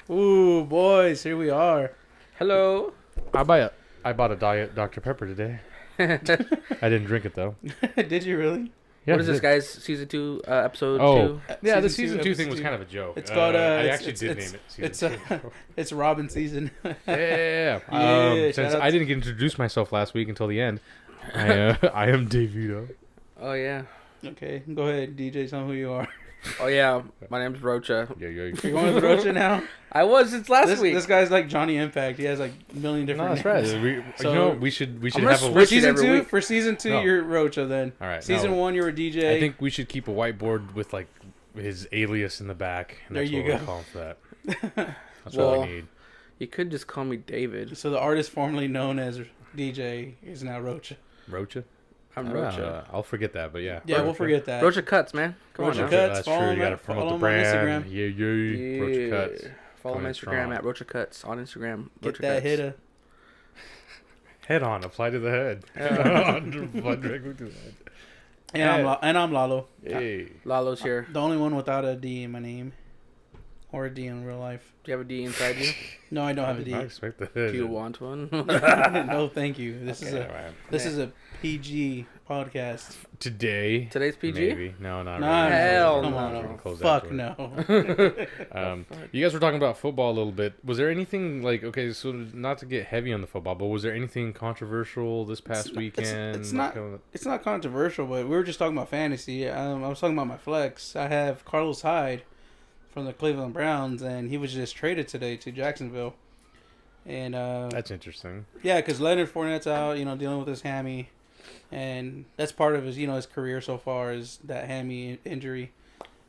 Ooh, boys, here we are. Hello. I bought a Diet Dr. Pepper today. I didn't drink it though. Did you really? Yeah, What is this, guys? Season 2, episode 2? Yeah, the Season season two, 2 thing was episode kind of a joke. It's called. I actually did name it. It's Season 2. it's Robin season. Yeah. Yeah, Since shout out I didn't get to introduce myself last week until the end, I am Davito. Oh, yeah. Okay, go ahead, DJ. Tell me who you are. Oh, yeah. My name's Rocha. Yeah. You're going with Rocha now. I was since last week. This guy's like Johnny Impact. He has like a million different. No, that's names. right. So- we should I'm have gonna a. For switch it season every two, week. for season 2, No. you're Rocha. Then All right. season 1, you were DJ. I think we should keep a whiteboard with like his alias in the back. And There that's you what go. we'll call him for that. That's Well, what we need. You could just call me David. So the artist formerly known as DJ is now Rocha. Rocha. I'm Rocha. I'll forget that, but yeah. Yeah, we'll forget that. Rocha Cuts, man. Come Rocha on now. Cuts. That's follow true. You him got to at- promote follow the him on Instagram. brand. Yeah. Rocha Cuts. Follow my Coming Instagram strong. at Rocha Cuts on Instagram. Get Rocha that Cuts. hitter. Head on, apply to the head. Yeah. Apply directly to the head. And I'm Lalo. Hey. Lalo's here. The only one without a D in my name. Or a D in real life. Do you have a D inside you? No, I don't I have a did D. not expect the head. Do you want one? No, thank you. This Okay, all right. is a PG podcast. Today. Today's PG? Maybe. No, not Nah, really. Hell come no. on. We can close Fuck after no. it. You guys were talking about football a little bit. Was there anything like, okay, so not to get heavy on the football, but was there anything controversial this past weekend? It's not controversial, but we were just talking about fantasy. I was talking about my flex. I have Carlos Hyde from the Cleveland Browns, and he was just traded today to Jacksonville. And That's interesting. yeah, because Leonard Fournette's out, dealing with his hammy, and that's part of his, his career so far is that hammy injury.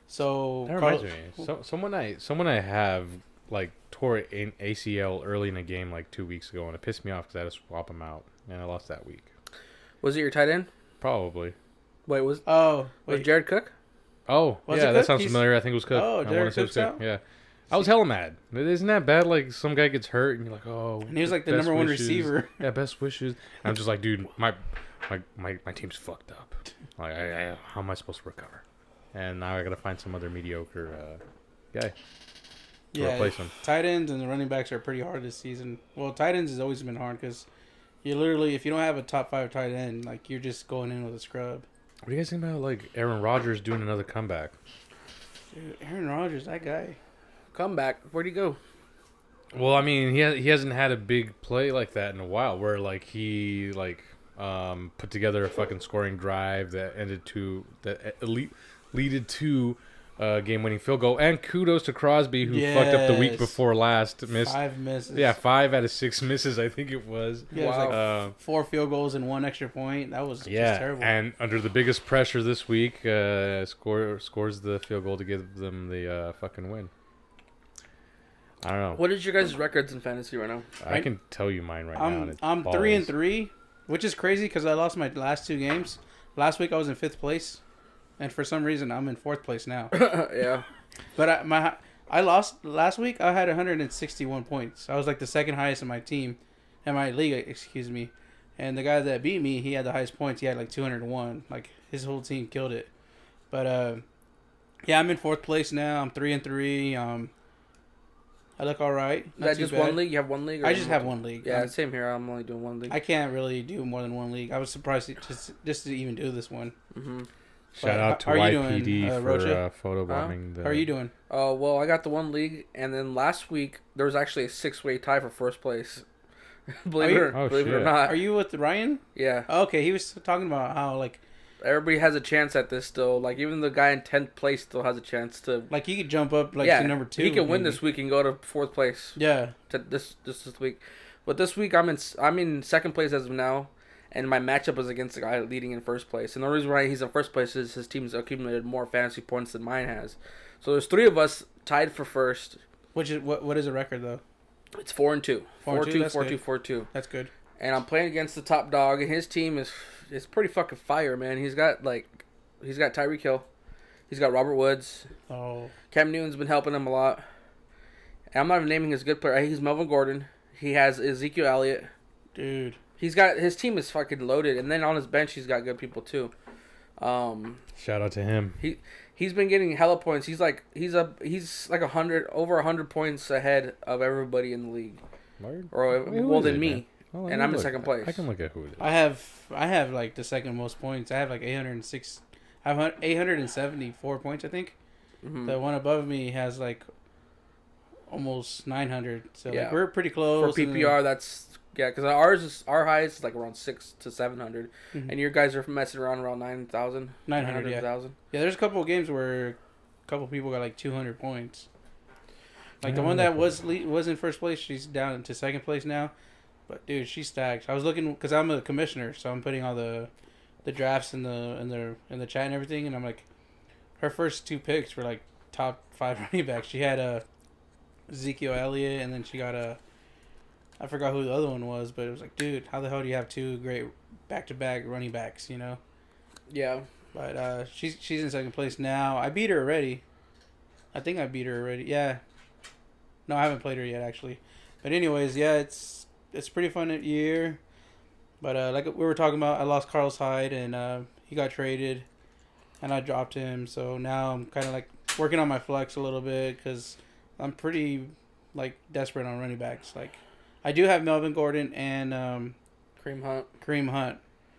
So That reminds me. Someone I have like tore an ACL early in a game like 2 weeks ago, and it pissed me off because I had to swap him out, and I lost that week. Was it your tight end? Probably. Wait, was wait, Jared Cook? Oh, Was yeah, it that Cook? sounds familiar. I think it was Cook. Oh, I Jared wanna say it was Cook's Cook. out? Yeah. I was hella mad. Isn't that bad? Like, some guy gets hurt, and you're like, oh. and he was like the best number 1 wishes. receiver. Yeah, best wishes. And I'm just like, dude, my team's fucked up. Like, how am I supposed to recover? And now I gotta find some other mediocre guy to replace him. Tight ends and the running backs are pretty hard this season. Well, tight ends has always been hard because you literally, if you don't have a top 5 tight end, like you're just going in with a scrub. What do you guys think about like Aaron Rodgers doing another comeback? Dude, Aaron Rodgers, that guy. Comeback. Where'd he go? Well, I mean, he hasn't had a big play like that in a while, where like he put together a fucking scoring drive that leaded to game-winning field goal. And kudos to Crosby, who fucked up the week Yes. before last. Missed 5 misses. Yeah, 5 out of 6 misses, I think it was. Yeah, it was like Wow. 4 field goals and 1 extra point. That was just terrible. And under the biggest pressure this week, scores the field goal to give them the fucking win. I don't know. What is your guys' records in fantasy right now? I can tell you mine right now. and it's I'm balls. 3-3, which is crazy because I lost my last 2 games. Last week I was in 5th place, and for some reason I'm in 4th place now. Yeah. But I lost last week. I had 161 points. I was like the second highest in my team, in my league. Excuse me. And the guy that beat me, he had the highest points. He had like 201. Like his whole team killed it. But yeah, I'm in 4th place now. I'm 3-3. I look all right. Is that just one league? You have one league? Or I just have one league. Yeah, same here. I'm only doing one league. I can't really do more than one league. I was surprised just to even do this one. Mm-hmm. Shout out to How are you YPD doing, for Rocha? photobombing. How are you doing? Oh, well, I got the one league, and then last week, there was actually a 6-way tie for first place. believe it or not. Are you with Ryan? Yeah. Okay, he was talking about how like Everybody has a chance at this still. Like, even the guy in 10th place still has a chance to... Like, he could jump up, to number 2. He could win this week and go to 4th place. Yeah. This week. But this week, I'm in 2nd place as of now, and my matchup is against the guy leading in 1st place. And the reason why he's in 1st place is his team's accumulated more fantasy points than mine has. So there's 3 of us tied for 1st. Which is what is the record, though? It's 4-2. 4-2, 4-2, 4-2. That's good. And I'm playing against the top dog, and his team is pretty fucking fire, man. He's got Tyreek Hill. He's got Robert Woods. Oh. Cam Newton's been helping him a lot. And I'm not even naming his good player. He's Melvin Gordon. He has Ezekiel Elliott. Dude. His team is fucking loaded, and then on his bench he's got good people too. Shout out to him. He's been getting hella points. He's like 100 over 100 points ahead of everybody in the league. Word? Or Who is than it, me. man? Oh, And I'm in second place. I can look at who it is. I have like the second most points. I have like 806. I have 874 points, I think. Mm-hmm. The one above me has like almost 900. So Yeah. like we're pretty close. For PPR, because our highest is like around 600 to 700, and your guys are messing around 9,000, 900, yeah. 900,000. Yeah, there's a couple of games where a couple people got like 200 points. Like the one that was in first place, she's down into second place now. But dude, she's stacked. I was looking because I'm a commissioner, so I'm putting all the drafts in the chat and everything, and I'm like, her first 2 picks were like top 5 running backs. She had Ezekiel Elliott, and then she got I forgot who the other one was, but it was like, dude, how the hell do you have 2 great back-to-back running backs, you know? Yeah. But she's in second place now. I beat her already. I think I beat her already. Yeah. No, I haven't played her yet, actually. But anyways, yeah, it's pretty fun year. But like we were talking about, I lost Carlos Hyde, and he got traded, and I dropped him. So now I'm kind of like working on my flex a little bit because I'm pretty like desperate on running backs. Like I do have Melvin Gordon and Kareem Hunt.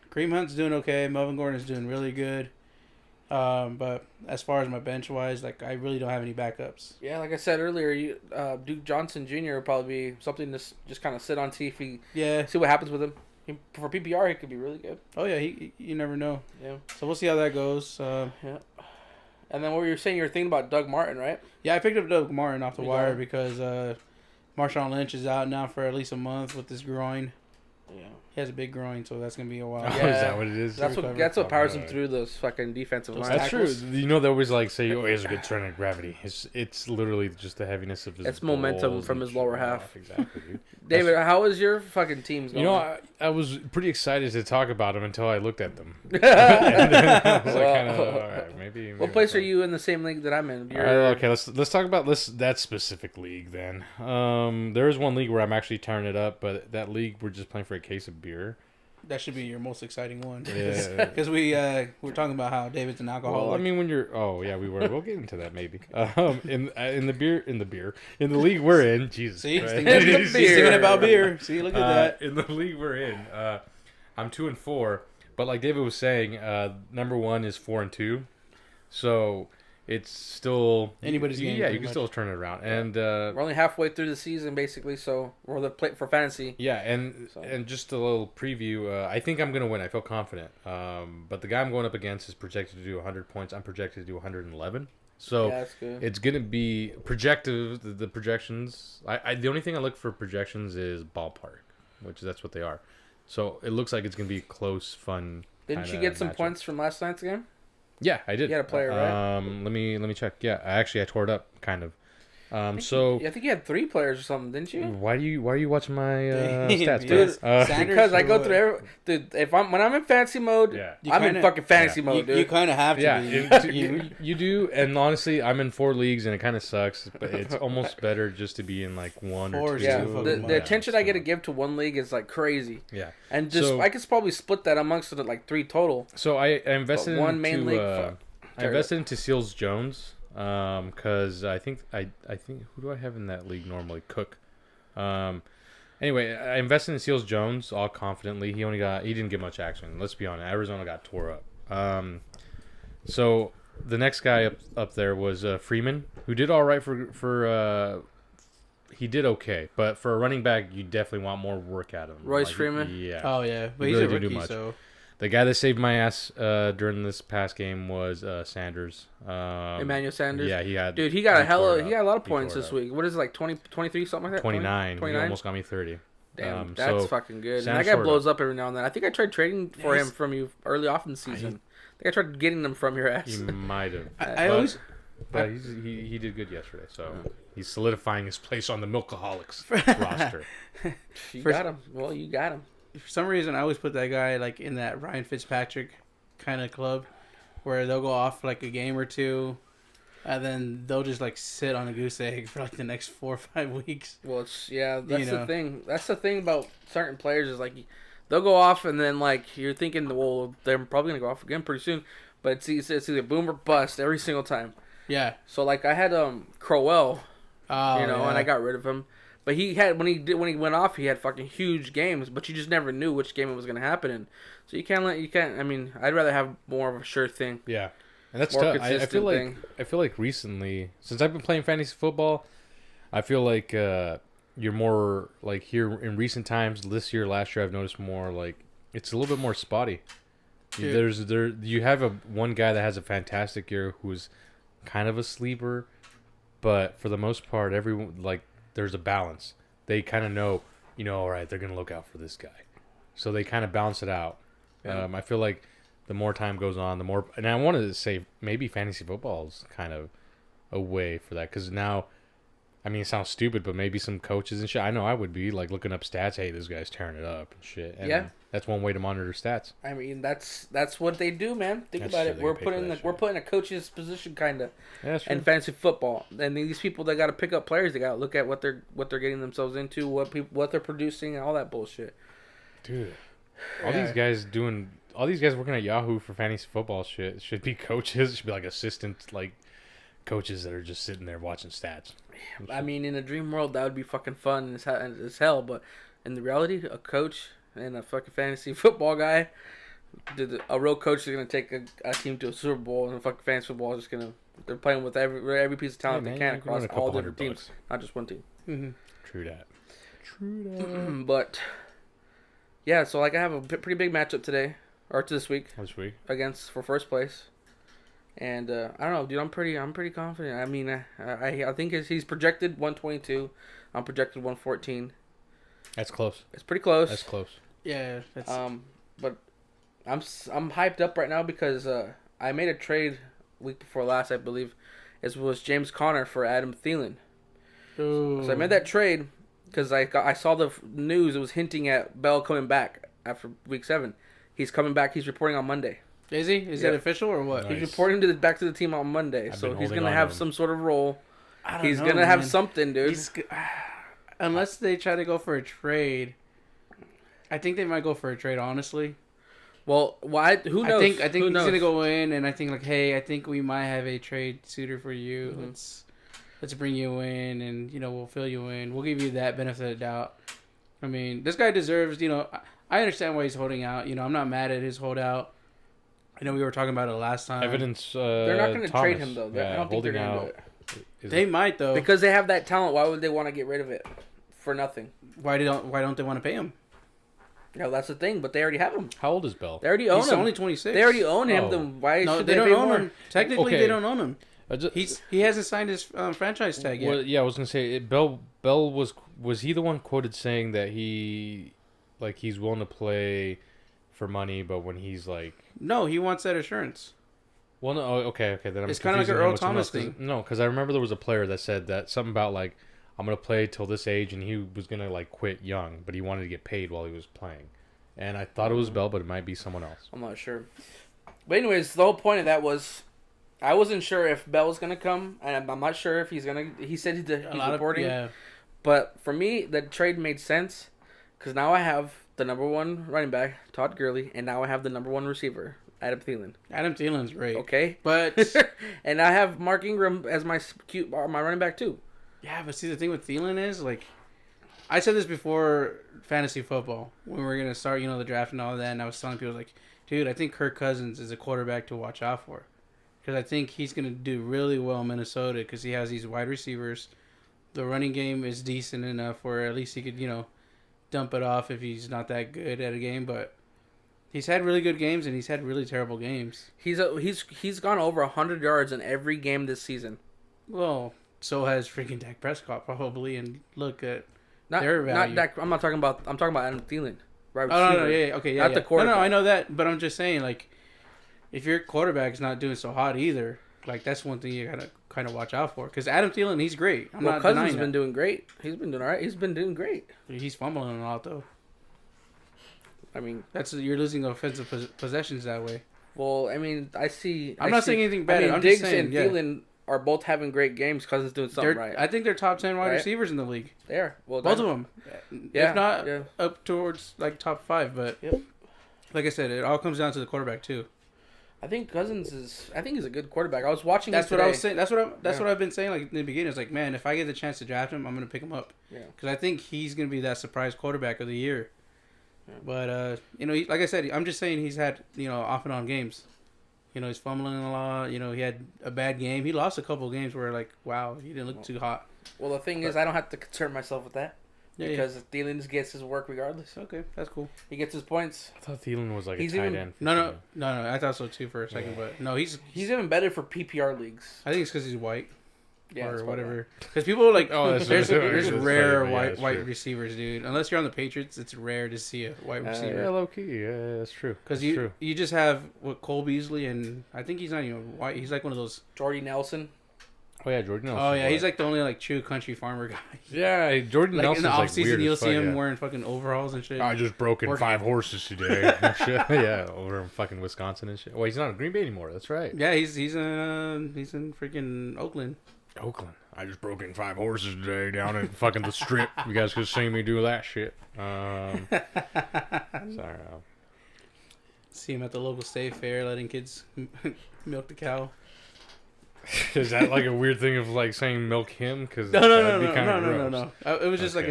Kareem Hunt's doing okay. Melvin Gordon's doing really good. But as far as my bench wise, like I really don't have any backups. Yeah, like I said earlier, Duke Johnson Jr. will probably be something to just kind of sit on, see what happens with him. For PPR, he could be really good. Oh yeah, you never know. Yeah. So we'll see how that goes. Yeah. And then what you were saying, you were thinking about Doug Martin, right? Yeah, I picked up Doug Martin off the wire because Marshawn Lynch is out now for at least a month with his groin. Yeah. He has a big groin, so that's gonna be a while. Oh, is that what it is? That's what powers him through those fucking defensive line. That's true. You know, they always like say, "Oh, he has a good center of gravity." It's literally just the heaviness of his. It's momentum from his lower half. Exactly, dude. David, how is your fucking teams going? You know, I was pretty excited to talk about them until I looked at them. And then I was like, kind of, all right, maybe. What place are you in the same league that I'm in? Okay, let's talk about that specific league then. There is one league where I'm actually turning it up, but that league we're just playing for a case of beer. That should be your most exciting one. Yeah. Because we're talking about how David's an alcoholic. Well, I mean, when you're... Oh, yeah, we were. We'll get into that, maybe. In the league we're in... Jesus See? Christ. He's thinking about beer. See, look at that. In the league we're in, I'm 2-4. But like David was saying, number 1 is 4-2. So... It's still anybody's game. Yeah, you can still turn it around, and we're only halfway through the season, basically. So we're the play for fantasy. Yeah, and just a little preview. I think I'm gonna win. I feel confident. But the guy I'm going up against is projected to do 100 points. I'm projected to do 111. So yeah, that's good. It's gonna be projective. The projections. The only thing I look for projections is ballpark, which that's what they are. So it looks like it's gonna be close, fun. Didn't you get some points from last night's game? Yeah, I did. You had a player, right? Let me check. Yeah, I tore it up, kind of. I think you had 3 players or something, didn't you? Why are you watching my stats, dude? Because I go through dude. When I'm in fantasy mode, I'm in fucking fantasy mode, dude. You kind of have to. Yeah, you do. And honestly, I'm in 4 leagues, and it kind of sucks. But it's almost better just to be in like 1 or 2. Yeah, the attention I get to give to one league is like crazy. Yeah, and I could probably split that amongst like 3 total. So I invested in one main league. I invested into Seals Jones. Because I think who do I have in that league normally? Cook. Anyway, I invested in Seals Jones all confidently. He didn't get much action. Let's be honest. Arizona got tore up. So the next guy up there was Freeman, who did all right for he did okay, but for a running back, you definitely want more work out of him. Royce Freeman. Yeah. Oh yeah, but he's a rookie, so. The guy that saved my ass during this past game was Sanders. Emmanuel Sanders. Yeah, he got a lot of points this week. What is it, like 20, 23, something like that? 29. He almost got me 30. Damn, that's fucking good. And that guy blows up every now and then. I think I tried trading for him from you early off in the season. I think I tried getting them from your ass. You might have. But he did good yesterday, so he's solidifying his place on the Milkaholics roster. You got him. Well, you got him. For some reason, I always put that guy like in that Ryan Fitzpatrick kind of club, where they'll go off like a game or 2, and then they'll just like sit on a goose egg for like the next 4 or 5 weeks. Well, the thing. That's the thing about certain players is like they'll go off, and then like you're thinking, well, they're probably gonna go off again pretty soon. But it's either boom or bust every single time. Yeah. So like I had Crowell, Oh, and I got rid of him. But he had when he went off, he had fucking huge games. But you just never knew which game it was gonna happen in. So you can't. I mean, I'd rather have more of a sure thing. Yeah, and that's More tough. consistent I feel like recently, since I've been playing fantasy football, I feel like you're more like here in recent times. This year, last year, I've noticed more like it's a little bit more spotty. You have one guy that has a fantastic year who's kind of a sleeper, but for the most part, everyone like there's a balance. They kind of know, all right, they're gonna look out for this guy, so they kind of balance it out. Yeah. I feel like the more time goes on, the more, and I wanted to say maybe fantasy football is kind of a way for that because now, I mean, it sounds stupid, but maybe some coaches and shit. I know I would be like looking up stats. Hey, this guy's tearing it up and shit. And that's one way to monitor stats. I mean, that's what they do, man. Think about it. We're putting a coach's position kind of in fantasy football, and these people they got to pick up players. They got to look at what they're getting themselves into, what they're producing, and all that bullshit. Dude, all these guys working at Yahoo for fantasy football shit should be coaches. It should be like assistant like coaches that are just sitting there watching stats. I mean, in a dream world, that would be fucking fun as hell. But in the reality, a coach and a fucking fantasy football guy, a real coach is gonna take a team to a Super Bowl, and a fucking fantasy football is just gonna they're playing with every piece of talent they can across all different teams, not just one team. Mm-hmm. True that. But yeah, so like I have a pretty big matchup today or this week against for first place. And I don't know, dude. I'm pretty confident. I mean, I think he's projected 122. I'm projected 114. That's close. It's pretty close. That's close. Yeah. That's... But I'm hyped up right now because I made a trade week before last, I believe. It was James Conner for Adam Thielen. Ooh. So I made that trade because I saw the news. It was hinting at Bell coming back after week 7. He's coming back. He's reporting on Monday. Is he? Is that official or what? Nice. He's reporting back to the team on Monday, so he's gonna have some sort of role. He's gonna have something, dude. Unless they try to go for a trade, I think they might go for a trade. Honestly. Well, why? Who knows? I think he's gonna go in, and I think like, hey, I think we might have a trade suitor for you. Mm-hmm. Let's bring you in, and we'll fill you in. We'll give you that benefit of the doubt. I mean, this guy deserves. I understand why he's holding out. I'm not mad at his holdout. I know we were talking about it last time. Evidence. They're not going to trade him though. Yeah, I don't think they're going to do it. They might though, because they have that talent. Why would they want to get rid of it for nothing? Why don't they want to pay him? No, that's the thing. But they already have him. How old is Bell? They already own him. He's only 26. They already own him. Then why should they don't own him? Technically, okay. They don't own him. He hasn't signed his franchise tag yet. Well, yeah, I was gonna say Bell was he the one quoted saying that he's willing to play for money, but when he's like... No, he wants that assurance. Well, no, okay. Then I'm it's kind of like an Earl Thomas thing. No, because I remember there was a player that said that something about like, I'm going to play till this age, and he was going to like quit young, but he wanted to get paid while he was playing. And I thought it was Bell, but it might be someone else. I'm not sure. But anyways, the whole point of that was, I wasn't sure if Bell was going to come, and I'm not sure if he's going to... He said he's reporting. Yeah. But for me, the trade made sense, because now I have the number 1 running back, Todd Gurley, and now I have the number 1 receiver, Adam Thielen. Adam Thielen's great. Okay. But... and I have Mark Ingram as my running back, too. Yeah, but see, the thing with Thielen is, like... I said this before fantasy football, when we were going to start, the draft and all that, and I was telling people, like, dude, I think Kirk Cousins is a quarterback to watch out for. Because I think he's going to do really well in Minnesota, because he has these wide receivers. The running game is decent enough where at least he could, dump it off if he's not that good at a game, but he's had really good games and he's had really terrible games. He's gone over 100 yards in every game this season. Well, so has freaking Dak Prescott probably, and look at their value. Not Dak. I'm talking about Adam Thielen. Right? Oh no, yeah, okay, yeah, not the quarterback. No, I know that, but I'm just saying, like, if your quarterback's not doing so hot either, like that's one thing you gotta kind of watch out for. Because Adam Thielen, he's great. I'm not Cousins has been doing great. He's been doing all right. He's been doing great. He's fumbling a lot though. I mean, you're losing offensive possessions that way. Well, I mean, I'm not saying anything bad. I'm Diggs just saying, and Thielen are both having great games. Cousins doing something right. I think they're top 10 wide receivers in the league. They are. Well, both of them. Yeah, if not up towards like top 5. But like I said, it all comes down to the quarterback too. I think Cousins is. I think he's a good quarterback. I was watching. That's him what I today. was saying. That's what I've been saying. Like in the beginning, it's like, man, if I get the chance to draft him, I'm gonna pick him up. Yeah. Because I think he's gonna be that surprise quarterback of the year. Yeah. But like I said, I'm just saying he's had off and on games. He's fumbling a lot. He had a bad game. He lost a couple of games where like, wow, he didn't look too hot. Well, the thing is, I don't have to concern myself with that because Thielen gets his work regardless. Okay, that's cool. He gets his points. I thought Thielen was like He's a tight even- end. No. I thought so too for a second, but no, he's even better for PPR leagues. I think it's because he's white Yeah, or that's whatever. Because people like, that's there's true. there's That's rare funny, but yeah, white that's true. receivers, dude. Unless you're on the Patriots, it's rare to see a white Yeah, receiver. low key. Yeah, that's true. Because That's true. you just have Cole Beasley, and I think he's not even white. He's like one of those. Jordy Nelson. Oh yeah, Jordan Nelson. Oh yeah, he's like the only like true country farmer guy. Yeah, Jordan Like Nelson's in the off like season, weird you'll as see fuck, him yeah. wearing fucking overalls and shit. I just broke in Working. 5 horses today. Shit. Yeah, over in fucking Wisconsin and shit. Well, he's not in Green Bay anymore. That's right. Yeah, he's in freaking Oakland. Oakland. I just broke in 5 horses today down at fucking the strip. You guys could see me do that shit. Sorry. See him at the local state fair, letting kids milk the cow. Is that like a weird thing of like saying milk him? Because No. It was just like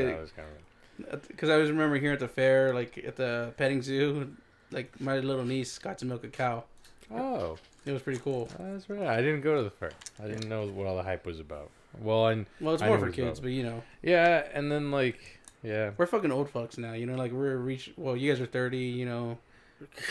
because I was remember here at the fair, like at the petting zoo, like my little niece got to milk a cow. Oh, It was pretty cool. that's right. I didn't go to the fair. I didn't know what all the hype was about. Well, Well, it's I more knew for it was kids, about- but yeah, and then like yeah. we're fucking old fucks now. Like well, you guys are 30. I'm You know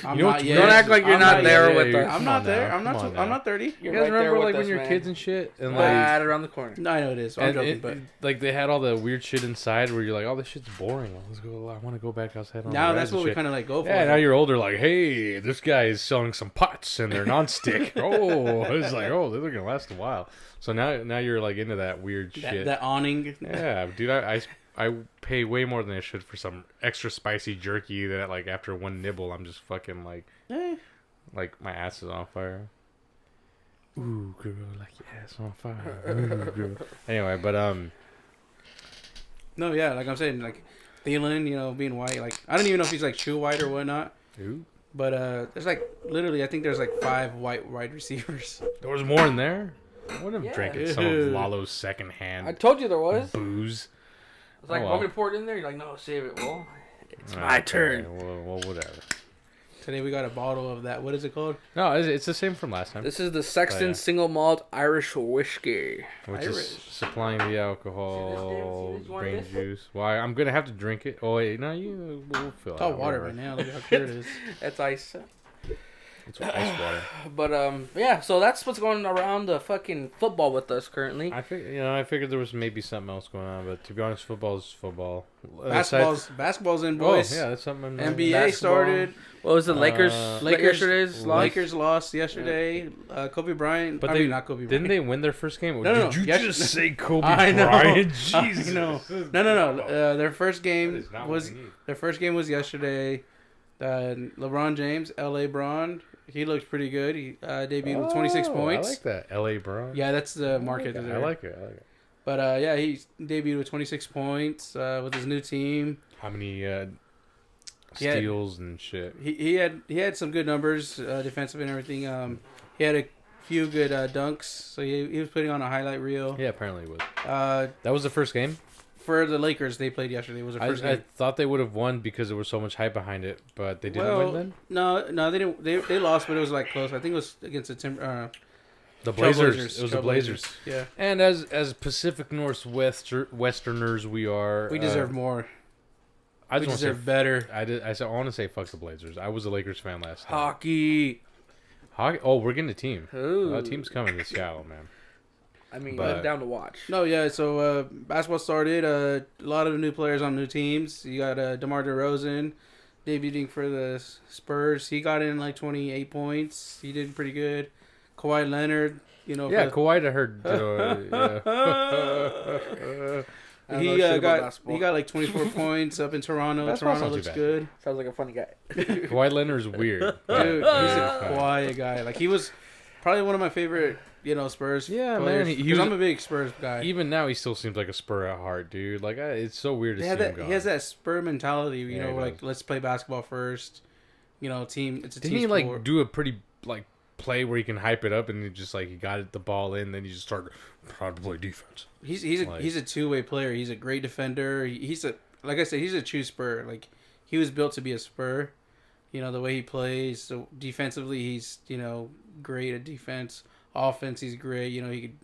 not what's yet. Don't act like you're I'm not there yet. with Yeah, us. I'm come not on there. now, I'm not. come on I'm now. not 30. You're You guys right there remember with like when us, you're man. kids and shit, and like Right around the corner. No, I know it is. I'm and joking, but like they had all the weird shit inside where you're like, oh, this shit's boring. Let's go. I want to go back outside. On now the that's rides what and we shit. kind of like go for. Yeah, now you're older. Like, hey, this guy is selling some pots and they're non-stick. Oh, it's like, oh, they're gonna last a while. So now you're like into that weird shit. that awning. Yeah, dude, I pay way more than I should for some extra spicy jerky that like after one nibble I'm just fucking like like my ass is on fire. Ooh, girl, like your ass on fire. Ooh, girl. Anyway, but No, yeah, like I'm saying, like Thielen, being white, like I don't even know if he's like true white or whatnot. ooh, But there's like literally, I think there's like 5 white wide receivers. there was more in there. I would have Yeah. drinking some of Lalo's secondhand I told you there was. booze. It's like, Oh, want me well. to pour it in there? You're like, no, save it. Well, it's my Okay, turn. Well, whatever. Today we got a bottle of that. What is it called? No, it's the same from last time, This is the Sexton Oh, yeah. Single Malt Irish Whiskey. which Irish. is supplying the alcohol, See this? You want brain this? juice. Well, I'm gonna have to drink it. Oh wait, no, we'll fill It's it all out. water We're right all now. Look how clear it is. That's ice. It's ice water. But yeah. So that's what's going around the fucking football with us currently. I figured there was maybe something else going on, but to be honest, football's football. Basketball's in, boys. Oh, yeah, that's something. NBA Basketball. started. What was the Lakers? Lakers Yesterday's loss? Lakers lost yesterday. Kobe Bryant. But I they mean, not Kobe Bryant. Didn't they win their first game? No. Did you Yes- just say Kobe I know. Bryant? I Jesus. know. No. Their first That game is not was what we need. yesterday. LeBron James, LA Bron. He looks pretty good. He debuted with 26 points. I like that. LA Bron. Yeah, that's the market. I like it. But yeah, he debuted with 26 points with his new team. How many He had- steals and shit? He had some good numbers, defensive and everything. He had a few good dunks, so he was putting on a highlight reel. Yeah, apparently it was. Uh, That was the first game. for the Lakers, they played yesterday. It was the first I game. thought they would have won because there was so much hype behind it, but they didn't win then. No, they didn't. They lost, but it was like close. I think it was against the The Blazers. It was the Trailblazers. Blazers. Yeah, And as Pacific Northwesterners, we are. we deserve more. I We just want to say. deserve better. I want to say fuck the Blazers. I was a Lakers fan last time. Hockey. Hockey. Oh, we're getting a team. Ooh. A team's coming to Seattle, man. I mean, But- I'm down to watch. No, yeah. So basketball started. A lot of new players on new teams. You got DeMar DeRozan debuting for the Spurs. He got in like 28 points. He did pretty good. Kawhi Leonard, Yeah, Kawhi, I heard. I don't he know shit about got basketball. he got like 24 points up in Toronto. Basketball's Toronto not too looks bad. good. Sounds like a funny guy. Kawhi Leonard's weird. Dude, he's a quiet guy. Like he was probably one of my favorite, Spurs. Yeah, players. man, he 'Cause was- I'm a big Spurs guy. Even now, he still seems like a Spur at heart, dude. Like, it's so weird to see him go. He has that Spur mentality. Yeah, he Like does. let's play basketball first. Team. It's a Didn't team he like sport. do a pretty like play where he can hype it up and just like he got the ball in, then you just start proud to play defense. He's a two-way player. He's a great defender. He's like I said, he's a true Spur. Like he was built to be a Spur. You know the way he plays. So defensively, he's great at defense. Offense, he's great. You know he could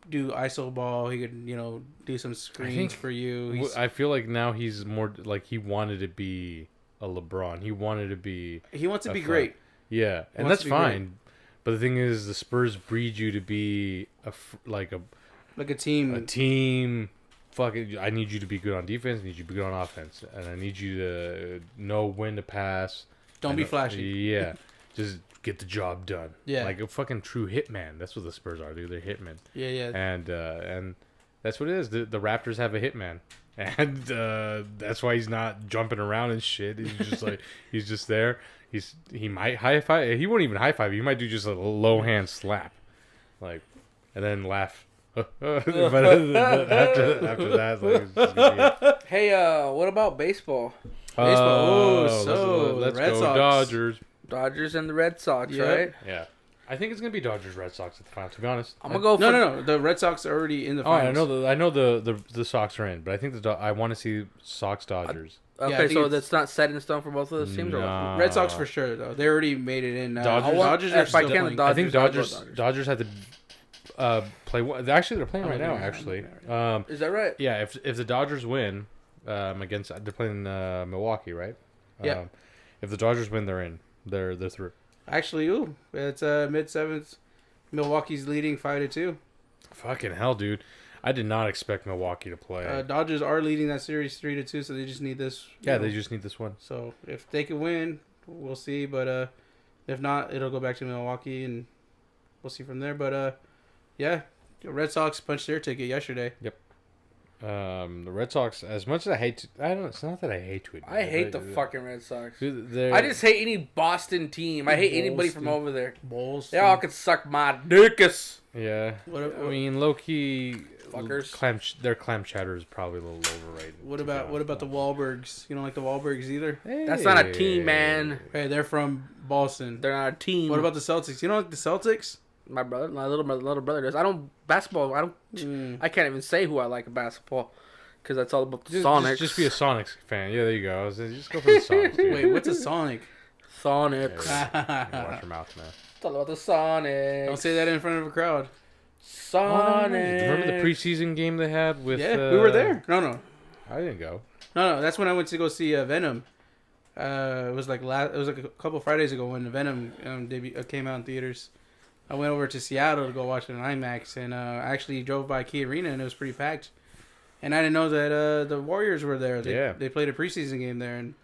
do ISO ball. He could do some screens for you. I feel like now he's more like he wanted to be a LeBron. He wanted to be. He wants to be great. Yeah, and that's fine. But the thing is, the Spurs breed you to be like a team. A team. Fucking, I need you to be good on defense. I need you to be good on offense, and I need you to know when to pass. Don't be flashy. Yeah, just get the job done. Yeah, like a fucking true hitman. That's what the Spurs are, dude. They're hitmen. Yeah, yeah. And that's what it is. The Raptors have a hitman, and that's why he's not jumping around and shit. He's just like he's just there. He might high five. He won't even high five. He might do just a low hand slap, like, and then laugh. but after that, like, it's just gonna be... Hey, what about baseball? Let's Red go Sox. Dodgers and the Red Sox, right? Yeah. I think it's gonna be Dodgers Red Sox at the final. To be honest, I'm gonna go. No. The Red Sox are already in the finals. I know the Sox are in, but I think I want to see Sox Dodgers. Okay, so that's not set in stone for both of those teams. Nah. Red Sox for sure though. They already made it in. Dodgers are still playing. I think Dodgers have to play. Actually, they're playing right now. Actually, is that right? Yeah. If the Dodgers win against, they're playing Milwaukee, right? Yeah. If the Dodgers win, they're in. They're through. Actually, it's mid-7th. Milwaukee's leading 5-2. Fucking hell, dude! I did not expect Milwaukee to play. Dodgers are leading that series 3-2, so they just need this. Yeah, they just need this one. So if they can win, we'll see. But if not, it'll go back to Milwaukee, and we'll see from there. But yeah, the Red Sox punched their ticket yesterday. Yep. The Red Sox, as much as I hate to, I don't. It's not that I hate to admit. I hate the fucking Red Sox. Dude, I just hate any Boston team. I hate anybody from over there. Bulls. They all could suck my dickus. Yeah. I mean, low key, fuckers. Their clam chowder is probably a little overrated. What about the Wahlbergs? You don't like the Wahlbergs either? Hey. That's not a team, man. Hey, they're from Boston. They're not a team. What about the Celtics? You don't like the Celtics? My little brother does. I don't basketball. I can't even say who I like in basketball because that's all about the Sonics. Just be a Sonics fan. Yeah, there you go. Just go for the Sonics. Dude. Wait, what's a Sonic? Sonics. Yeah, watch your mouth, man. It's all about the Sonics. Don't say that in front of a crowd. Sonics. Remember the preseason game they had with? Yeah, we were there. No, I didn't go. No. That's when I went to go see Venom. It was like a couple Fridays ago when Venom came out in theaters. I went over to Seattle to go watch it in IMAX, and I actually drove by Key Arena, and it was pretty packed. And I didn't know that the Warriors were there. They played a preseason game there, and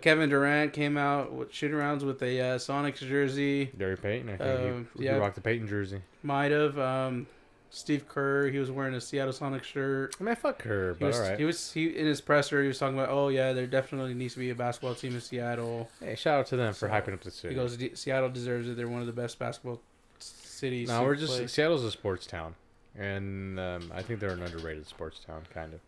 Kevin Durant came out with shooting rounds with a Sonics jersey. Gary Payton, I think he rocked the Payton jersey. Might have. Steve Kerr, he was wearing a Seattle Sonics shirt. I mean, fuck Kerr, but all right. He in his presser, he was talking about, oh yeah, there definitely needs to be a basketball team in Seattle. Hey, shout out to them for hyping up the city. He goes, Seattle deserves it. They're one of the best basketball cities. No, Seattle's a sports town, and I think they're an underrated sports town, kind of.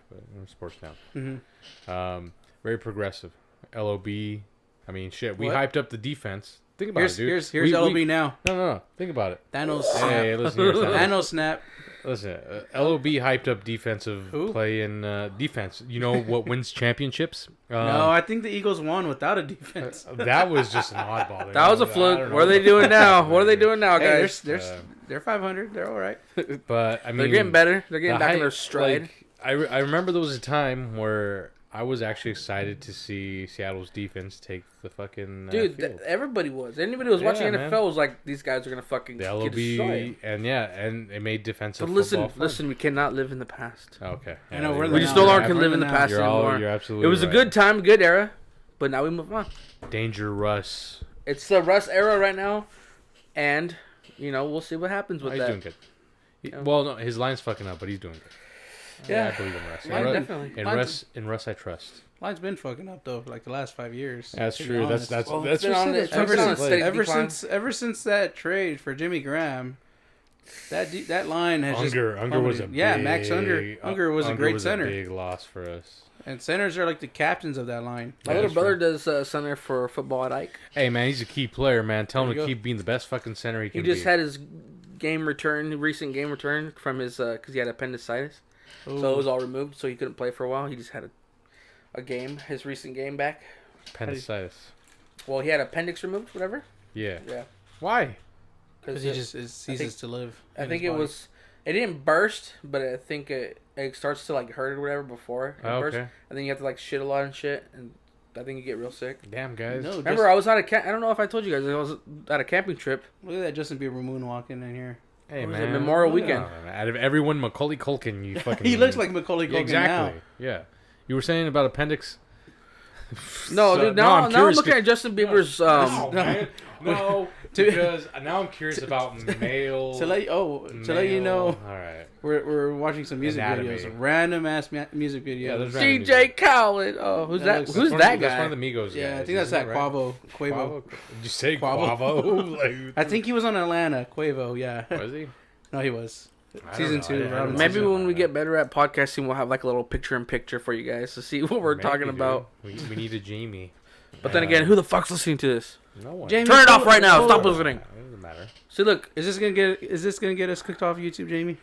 Sports town. Mm-hmm. Very progressive. LOB. I mean, shit. We hyped up the defense. Think about it, dude. Here's LOB now. No. Think about it. Thanos snap. Hey, listen here. Thanos snap. Listen, LOB hyped up defensive play in defense. You know what wins championships? No, I think the Eagles won without a defense. That was just an oddball. That was a fluke. What are they doing now? What are they doing now, guys? They're 500. They're all right. But I mean, they're getting better. They're getting back in their stride. Like, I remember there was a time where I was actually excited to see Seattle's defense take the fucking dude. field. Everybody was. Anybody who was watching NFL was like, these guys are gonna fucking the LOB, get destroyed. And they made defensive. But football listen, we cannot live in the past. Okay, I know we just no longer can live in the past anymore. You're absolutely. It was a good time, good era, but now we move on. Danger Russ. It's the Russ era right now, and we'll see what happens with that. He's doing good. Well, no, his line's fucking up, but he's doing good. Yeah, I believe in Russ. Definitely. In Russ, I trust. Line's been fucking up though for like the last 5 years. That's true. That's ever since that trade for Jimmy Graham, that line has Unger was a Max Unger was a great center. Big loss for us. And centers are like the captains of that line. My little brother does center for football at Ike. Hey, man, he's a key player, man. Tell him There to you keep being the best fucking center he He can just be. had his recent game return from his, because he had appendicitis. Ooh. So it was all removed, so he couldn't play for a while. He just had his recent game back. Appendicitis. Well, he had appendix removed, whatever. Yeah. Yeah. Why? Because he just ceases to live. I think it didn't burst, but I think it starts to like hurt or whatever before it bursts. Okay. And then you have to like shit a lot and shit, and I think you get real sick. Damn, guys. No, Remember, I was on I don't know if I told you guys, I was at a camping trip. Look at that Justin Bieber moonwalking in here. Hey, What was man. it, Memorial Look at Weekend? that. Out of everyone, Macaulay Culkin, you fucking... He looks like Macaulay Culkin Exactly. now. Yeah. You were saying about appendix? No, So- dude. no, Now, I'm I'm curious looking at Justin Bieber's. No, man. No, because now I'm curious about male... To let you know, All right. we're watching some music Anatomy. videos, random ass music videos. Yeah, there's random DJ Khaled. Oh, who's That that? looks- Who's That's that That's one guy? of the Migos Yeah, I guys, think that's isn't that it, right? Quavo. Did you say Quavo. Quavo? Like, I think he was on Atlanta. Quavo, yeah. was he? No, he was. I Season don't know. 2. I don't round know. Maybe season. when we get better at podcasting, we'll have like a little picture-in-picture for you guys to see what we're Maybe, talking dude. about. We need a Jamie. But then again, who the fuck's listening to this? No one. Jamie, Turn it off right now. pull- Stop listening. It doesn't matter. See, look, Is this gonna get us kicked off YouTube, Jamie?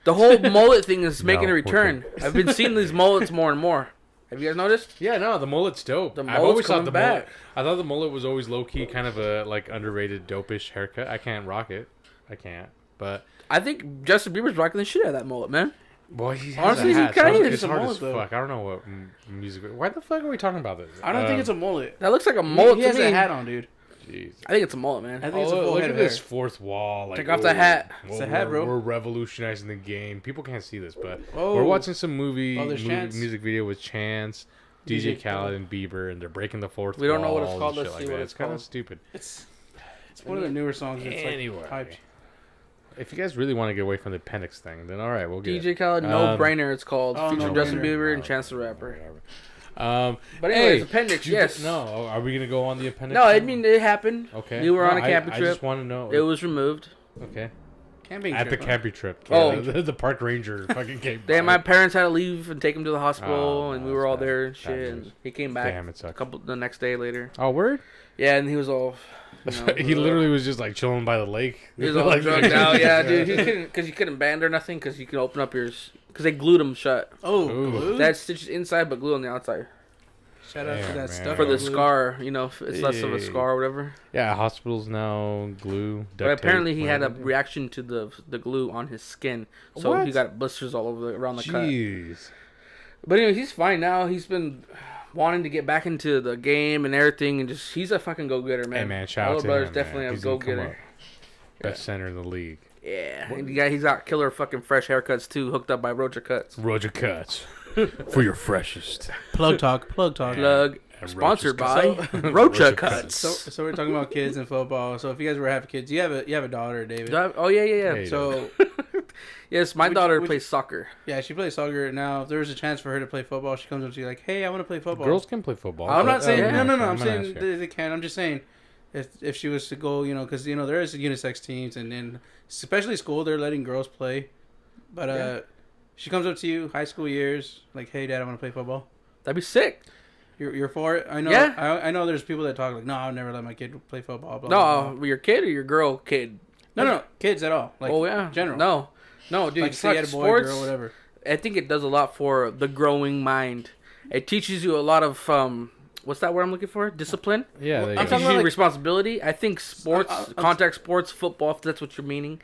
the whole mullet thing is making a No, return. I've been seeing these mullets more and more. Have you guys noticed? Yeah, no, the mullet's dope. The I've mullet's always thought coming the back. mullet. I thought the mullet was always low key, kind of a like underrated, dopish haircut. I can't rock it. I can't. But I think Justin Bieber's rocking the shit out of that mullet, man. boy, he has Honestly, a he hat, kinda so is it's a hard mullet, as though. fuck. I don't know what music. Why the fuck are we talking about this? I don't think it's a mullet. That looks like a mullet He to has me. a hat on, dude. Jeez. I think it's a mullet, man. I think it's a full Look head at of hair. this fourth wall. Like, Take off the hat. It's a hat, bro. We're revolutionizing the game. People can't see this, but Oh. we're watching some there's Chance. music video with Chance, DJ Khaled, and Bieber, and they're breaking the fourth wall. We don't know what it's called. and shit Let's like see that. what It's it's kind of called. stupid. It's one of the newer songs. It's Anyway. like hyped. If you guys really want to get away from the appendix thing, then all right, we'll get DJ it. Khaled, No Brainer, it's called. Oh, Featuring No Justin Brainer. Bieber and Chance the Rapper. But But anyways, hey, appendix, you yes. No, are we gonna go on the appendix? No, I thing? mean, it happened. okay. we were on No, a camping I trip. just want to know. It was removed. okay. Camping At the trip, huh? camping trip. Oh. the park ranger fucking came. Then by. my parents had to leave and take him to the hospital, Oh, and we that's were all bad. there and Bad shit. news. And he came back Damn, it sucks. the next day later. Oh, word. Yeah, and he was all. He literally was just like chilling by the lake. He was all Like- drugged out. Yeah, dude. He couldn't because you couldn't band or nothing because you can open up yours because they glued him shut. Oh, Ooh. glue? That's stitched inside but glue on the outside Shout out to Damn, that man. stuff. for the glue. scar. You know, it's less of a Hey. scar or whatever. Yeah, hospitals now glue. But duct apparently tape, he had a whatever. reaction to the glue on his skin, so What? he got blisters all over around the cut. Jeez. But anyway, he's fine now. He's been wanting to get back into the game and everything, and just he's a fucking go getter, man. Hey man, My shout out little to brother's him. definitely man. a He's gonna go come getter. up. Best center in the league. Yeah, and he's got killer fucking fresh haircuts too, hooked up by Roger Cuts. Roger Cuts for your freshest. Plug talk. Plug talk. Plug And sponsored Roger's by Cuts. Roger Roger Cuts. So we're talking about kids and football. So if you guys were having kids, you have a daughter, David. Oh yeah. Hey, So Yes, my Would daughter you- plays soccer. yeah, she plays soccer now. If there was a chance for her to play football, she comes up to you like, "Hey, I want to play football." Girls can play football. I'm not but- saying yeah. no. I'm not saying asking. they can. I'm just saying if she was to go, because there is unisex teams and then especially school, they're letting girls play. But Yeah. she comes up to you, high school years, like, "Hey, Dad, I want to play football." That'd be sick. You're for it. I know. Yeah. I know. There's people that talk like, "No, I'll never let my kid play football." Blah, No, blah, blah. your kid or your girl kid? No, kids at all. Like, oh yeah, general. No, dude. like, say you fuck, had a boy, sports. girl, whatever. I think it does a lot for the growing mind. It teaches you a lot of what's that word I'm looking for? Discipline. Yeah, there you I'm go. talking Teaches you about, like- responsibility. I think sports, I'm- contact sports, football, if that's what you're meaning.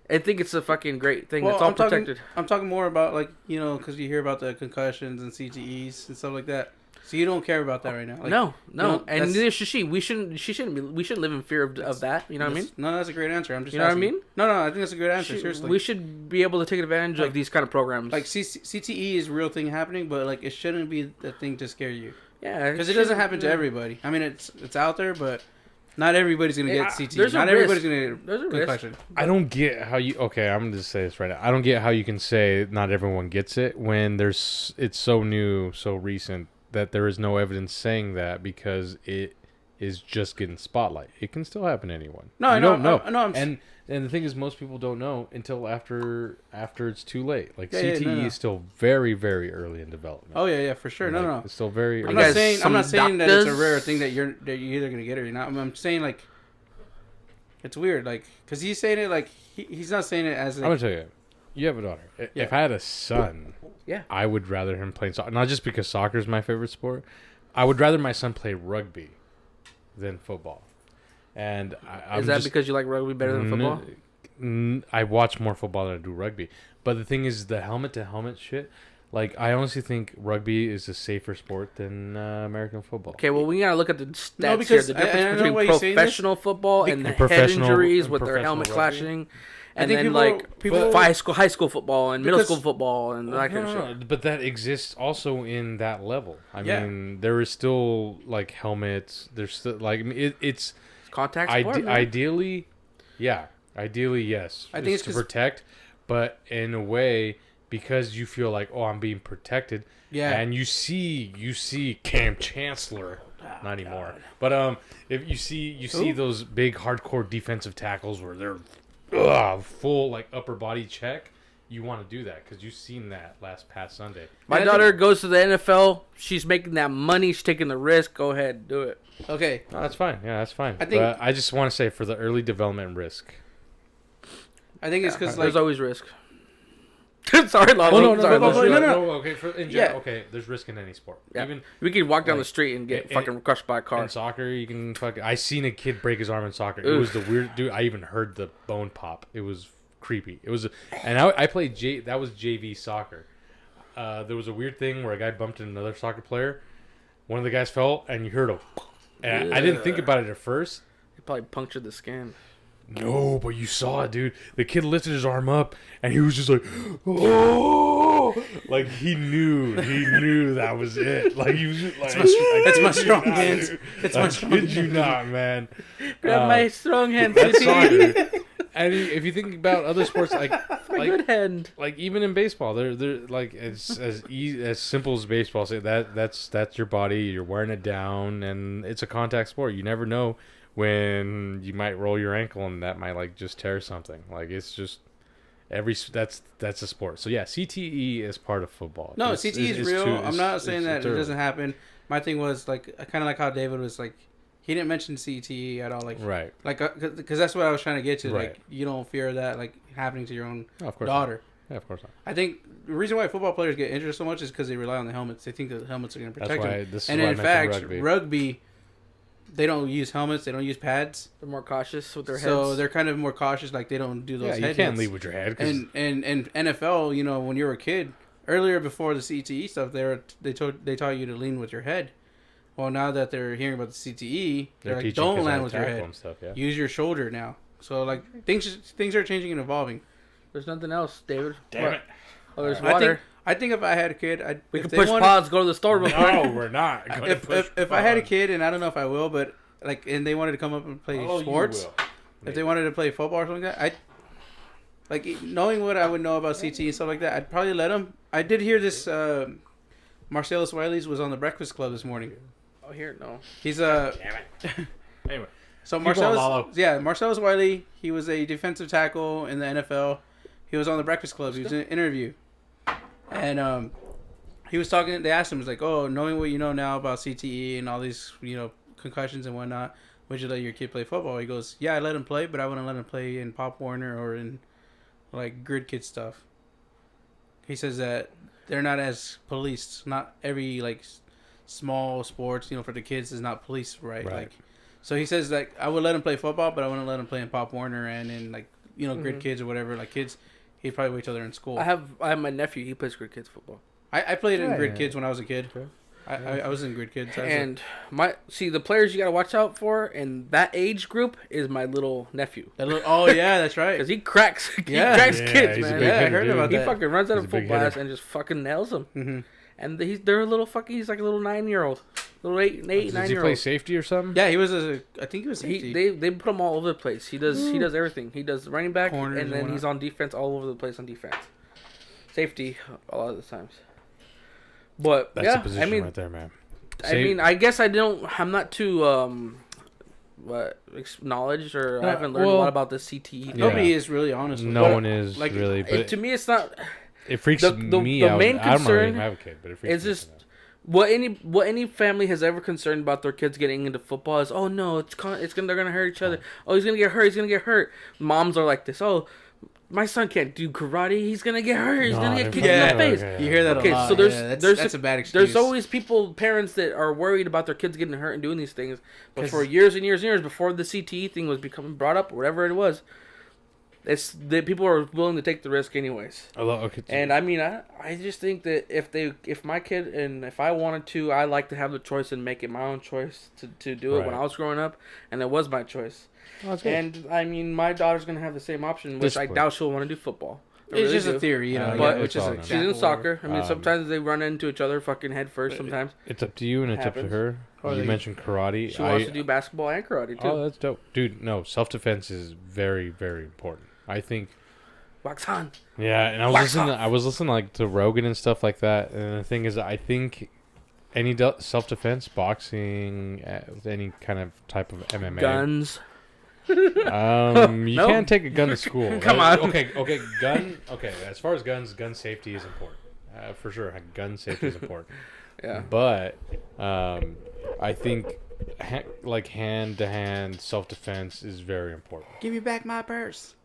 I think it's a fucking great thing. Well, it's all I'm talking- protected. I'm talking more about like because you hear about the concussions and CTEs and stuff like that. So you don't care about that right now. Like, No, know, and that's- neither should she. We shouldn't live in fear of that. You know what I mean? No, that's a great answer. I'm just You know what I asking. mean? No, I think that's a good answer. Seriously. We should be able to take advantage of these kind of programs. like CTE is a real thing happening, but like it shouldn't be the thing to scare you yeah, because it doesn't happen to everybody. I mean, it's out there, but not everybody's gonna get CTE. there's a Not risk. everybody's gonna get There's a risk. concussion. I don't get how you. Okay, I'm gonna just say this right now. I don't get how you can say not everyone gets it when it's so new, so recent that there is no evidence saying that because it is just getting spotlight. It can still happen to anyone. No, you don't know. And the thing is, most people don't know until after it's too late. Like CTE is still very, very early in development. Oh yeah, for sure. Like, No. It's still very. I'm early. not saying that it's a rare thing that you're either gonna get it or not. I'm saying like, it's weird, like, because he's saying it like he's not saying it as. Like, I'm gonna tell you, you have a daughter. Yeah. If I had a son, I would rather him playing soccer. Not just because soccer is my favorite sport. I would rather my son play rugby than football. And is that because you like rugby better than football? I watch more football than I do rugby. But the thing is, the helmet-to-helmet shit, like, I honestly think rugby is a safer sport than American football. Okay, well, we gotta look at the stats here. The difference between professional football and head injuries with their helmet clashing. And then, people high school football and middle school football and that kind of shit. But that exists also in that level. I mean, there is still, like, helmets. There's still, like, it's contact sport, ideally, yes. I think it's to protect, but in a way, because you feel like, oh, I'm being protected. Yeah. And you see Cam Chancellor, not anymore. But if you see those big hardcore defensive tackles where they're full like upper body check, you want to do that because you've seen that past Sunday. My daughter goes to the NFL. She's making that money. She's taking the risk. Go ahead, do it. Okay, no, that's fine. Yeah, that's fine. I just want to say for the early development risk. I think it's because there's always risk. Sorry, Lalo. No. Okay, in general, okay. There's risk in any sport. Yeah. Even we can walk down the street and get fucking crushed by a car. In soccer, you can fucking. I seen a kid break his arm in soccer. It was the weird dude. I even heard the bone pop. It was creepy. It was, and I played that was JV soccer. There was a weird thing where a guy bumped into another soccer player. One of the guys fell, and you heard a. And I didn't think about it at first. He probably punctured the skin. No, but you saw it, dude. The kid lifted his arm up, and he was just like, "Oh!" Like he knew that was it. Like he was just like, "It's my strong hands. It's my strong hands." Kid you not, man. Grab my strong hands. That's soccer. And if you think about other sports, like good hand, like even in baseball, they're like it's as simple as baseball. Say that's your body. You're wearing it down, and it's a contact sport. You never know when you might roll your ankle and that might like just tear something. Like it's just that's a sport. So yeah, CTE is part of football. No, CTE is real. I'm not saying that it doesn't happen. My thing was like kind of like how David was like, he didn't mention CTE at all. Like right, like because that's what I was trying to get to. Right. Like you don't fear that like happening to your own of course daughter. Not. Yeah, of course not. I think the reason why football players get injured so much is because they rely on the helmets. They think that the helmets are going to protect them. And in fact, rugby, they don't use helmets. They don't use pads. They're more cautious with their heads. So they're kind of more cautious. Like they don't do those. Yeah, you can't lead with your head. And NFL, you know, when you were a kid, earlier before the CTE stuff, they taught you to lean with your head. Well, now that they're hearing about the CTE, they're like, don't land with your head. Stuff, yeah. Use your shoulder now. So like things are changing and evolving. There's nothing else, David. Damn it. Oh, there's water. I think if I had a kid, we could push pause, go to the store. No, we're not. If I had a kid, and I don't know if I will, but like, and they wanted to come up and play sports, if they wanted to play football or something like that, like knowing what I would know about CT and stuff like that, I'd probably let them. I did hear this. Marcellus Wiley's was on the Breakfast Club this morning. Oh, here no. He's Damn it. Anyway, so Marcellus Wiley. He was a defensive tackle in the NFL. He was on the Breakfast Club. He was in an interview. And he was talking. They asked him, "It's like, oh, knowing what you know now about CTE and all these, you know, concussions and whatnot, would you let your kid play football?" He goes, "Yeah, I let him play, but I wouldn't let him play in Pop Warner or in like grid kid stuff." He says that they're not as policed. Not every like small sports, you know, for the kids is not policed right. Like, so he says that I would let him play football, but I wouldn't let him play in Pop Warner and in like, you know, grid kids or whatever. Like kids. He'd probably wait till they're in school. I have my nephew. He plays grid kids football. I played in grid kids when I was a kid. Okay. I was in grid kids. And the players you gotta watch out for in that age group is my little nephew. Oh yeah, that's right. Because he cracks kids, man. Yeah, I heard about that. He fucking runs out of full blast and just fucking nails them. Mm-hmm. And they're a little fucking. He's like a little 9-year-old, little 9-year-old. Does he play safety or something? Yeah, he was. I think he was safety. They put him all over the place. He does everything. He does running back, corners, and then he's on defense all over the place on defense. Safety a lot of the times. But that's a position right there, man. I mean, I guess I'm not too knowledge, or I haven't learned a lot about the CTE. Yeah. Nobody is really honest with No it. one is like, really. But To me, it's not. it freaks the me out. main I don't concern even have a kid, but it freaks It's me just out. what any family has ever concerned about their kids getting into football is, oh no, they're gonna hurt each other. Oh, he's gonna get hurt. Moms are like this. Oh, my son can't do karate. He's gonna get hurt. He's gonna get kicked in the face. You hear that Okay, a lot. so that's a bad excuse. There's always parents that are worried about their kids getting hurt and doing these things. But 'Cause- for years and years and years before the CTE thing was becoming brought up, or whatever it was, it's that people are willing to take the risk anyways. Okay, And I mean, I just think that if my kid, and if I wanted to, I like to have the choice and make it my own choice to do it when I was growing up, and it was my choice. that's good. And I mean, my daughter's gonna have the same option, which I Discipline. doubt she'll want to do football. I It's really just do. a theory, you know. But which is all an right. She's in example soccer. I mean, Um, sometimes they run into each other fucking head first. Sometimes It's up to you and it's up to Happens. her. Or You they- mentioned karate. she wants to do basketball and karate too. Oh, that's dope, dude. No, self-defense is very, very important. I think. Wax on. Yeah, and I was listening like to Rogan and stuff like that. And the thing is, I think any self-defense, boxing, any kind of type of MMA, Guns. you No. can't take a gun to school. Come on. Okay, gun. Okay, as far as guns, gun safety is important. For sure, gun safety is important. Yeah. But I think like hand-to-hand self-defense is very important. Give me back my purse.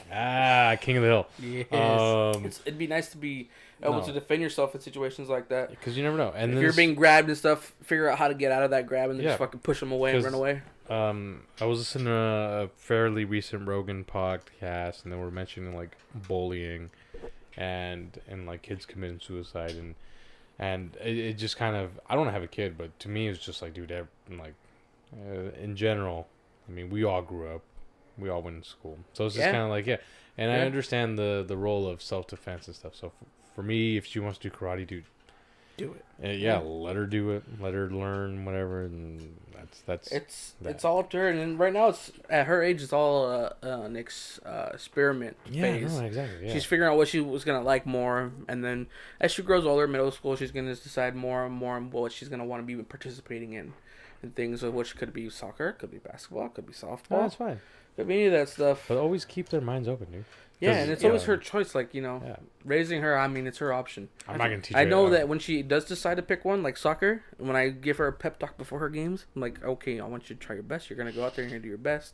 King of the Hill. Yes. It'd be nice to be able to defend yourself in situations like that. Because you never know. And If you're being grabbed and stuff, figure out how to get out of that grab and then just fucking push them away and 'Cause- run away. I was listening to a fairly recent Rogan podcast, and they were mentioning like bullying, and like kids committing suicide, and it just kind of, I don't have a kid, but to me it's just like, dude, in general, I mean, we all grew up, we all went to school, so it's just kind of like and I understand the role of self defense and stuff. So for me, if she wants to do karate, dude, Do it. let her do it, let her learn whatever, and that's It's all up to her, and then right now it's at her age. It's all an experiment phase. No, exactly. Yeah. She's figuring out what she was gonna like more, and then as she grows older, middle school, she's gonna decide more and more on what she's gonna want to be participating in, and things of which could be soccer, could be basketball, could be softball, No, that's fine. could be any of that stuff. But always keep their minds open, dude. Yeah, 'Cause, and it's you always know, her choice. Like, raising her, I mean, it's her option. I'm not gonna teach. I her, know that when she does decide to pick one, like soccer, when I give her a pep talk before her games, I'm like, okay, I want you to try your best. You're going to go out there and you're going to do your best.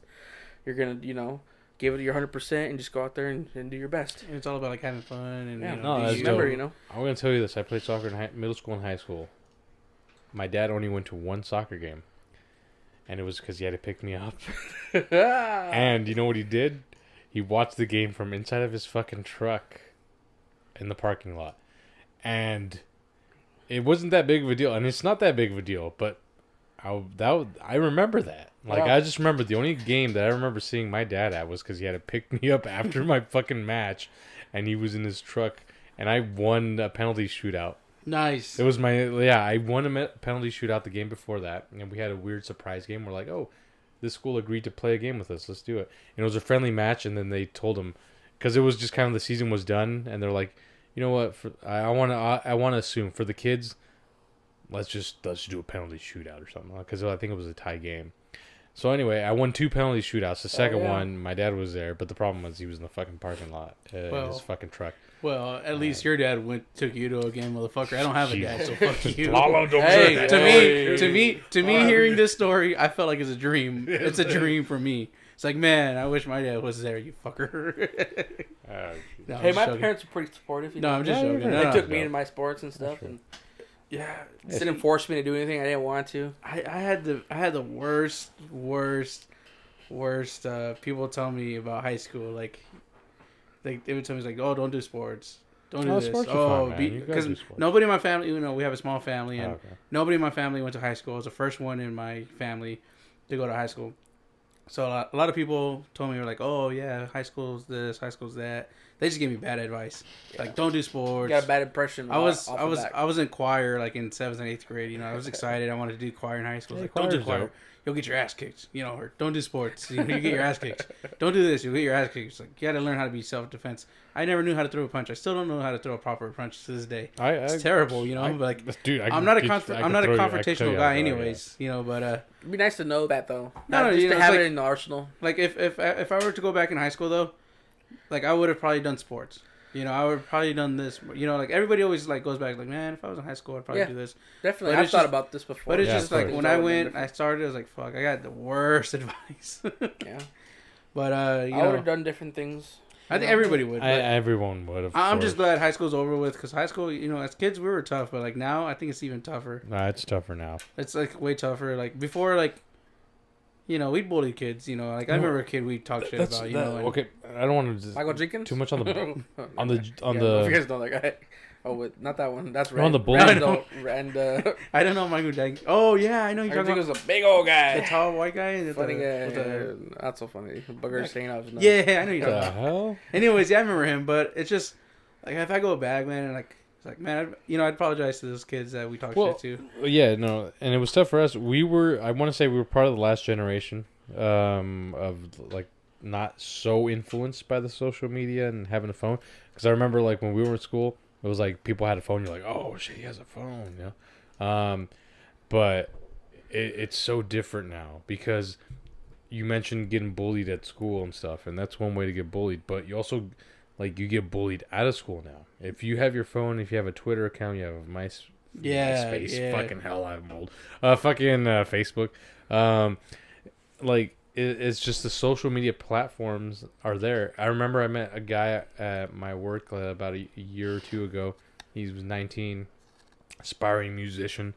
You're going to, give it your 100% and just go out there and do your best. And it's all about like having fun and Yeah, No, that's remember, dope. I'm gonna tell you this. I played soccer in middle school and high school. My dad only went to one soccer game, and it was because he had to pick me up. And you know what he did? He watched the game from inside of his fucking truck in the parking lot. And it wasn't that big of a deal. And it's not that big of a deal, but I remember that. Like, Wow. I just remember the only game that I remember seeing my dad at was because he had to pick me up after my fucking match. And he was in his truck. And I won a penalty shootout. Nice. It was I won a penalty shootout the game before that. And we had a weird surprise game. We're like, oh, this school agreed to play a game with us. Let's do it. And it was a friendly match. And then they told him, because it was just kind of the season was done. And they're like, you know what? I want to assume for the kids, let's just do a penalty shootout or something. Because I think it was a tie game. So anyway, I won 2 penalty shootouts. The second one, my dad was there, but the problem was he was in the fucking parking lot in his fucking truck. Well, at least your dad took you to a game, motherfucker. I don't have a dad, so fuck you. Hey, To me, hearing this story, I felt like it's a dream. It's a dream for me. It's like, man, I wish my dad was there, you fucker. No, I'm Hey, just my joking. parents are pretty supportive. No, I'm just joking. They No, took no. me in my sports and stuff, and Yeah, didn't force me to do anything I didn't want to. I had the worst people tell me about high school. Like they would tell me, like, oh, don't do sports, don't do this. Sports are Oh, fun, man. You gotta because do sports. nobody in my family, we have a small family, and Okay. nobody in my family went to high school. I was the first one in my family to go to high school. So a lot of people told me, were like, oh yeah, high school's this, high school's that. they just gave me bad advice. Yeah. Like, don't do sports. You got a bad impression. I was in choir like in 7th and 8th grade. You know, I was excited. I wanted to do choir in high school. Like, don't do choir. You'll get your ass kicked. You know, or don't do sports. You get your ass kicked. Don't do this. You'll get your ass kicked. It's like, you got to learn how to be self-defense. I never knew how to throw a punch. I still don't know how to throw a proper punch to this day. It's terrible, you know. But like, dude, I'm not a confrontational guy, anyways. You know, but it'd be nice to know that though. Just to have it in the arsenal. Like if I were to go back in high school though, like I would have probably done sports. You know, I would have probably done this. You know, like everybody always like goes back like, man, if I was in high school, I'd probably do this. Definitely, I've thought about this before. But it's just like when I started, I was like, fuck, I got the worst advice. Yeah. But I would have done different things. I think everybody would. Everyone would have. I'm just glad high school's over with because high school, you know, as kids we were tough, but like now I think it's even tougher. Nah, it's tougher now. It's like way tougher. Like before, like, you know, we'd bully kids. You know, like I remember a kid we talked shit about. You know, okay, I don't want to just Michael Jenkins too much on the If you guys know that guy. Oh, wait, not that one. That's right. On the bully. I don't know Michael Jenkins. Oh yeah, I know you're talking about. Was a big old guy. The tall white guy. Funny guy. Not so funny. Boogers hanging out his nose. Yeah, I know you're talking about. Hell? Anyways, yeah, I remember him, but it's just like if I go back, man, and like it's like, man, I'd apologize to those kids that we talked shit to. Yeah, no, and it was tough for us. I want to say we were part of the last generation of like not so influenced by the social media and having a phone. Because I remember like when we were in school, it was like people had a phone. You're like, oh shit, he has a phone, you know. But it's so different now because you mentioned getting bullied at school and stuff, and that's one way to get bullied. But you also like you get bullied out of school now. If you have your phone, if you have a Twitter account, you have a MySpace. Fucking hell, I'm old. Facebook. Like it's just the social media platforms are there. I remember I met a guy at my work about a year or two ago. He was 19, aspiring musician,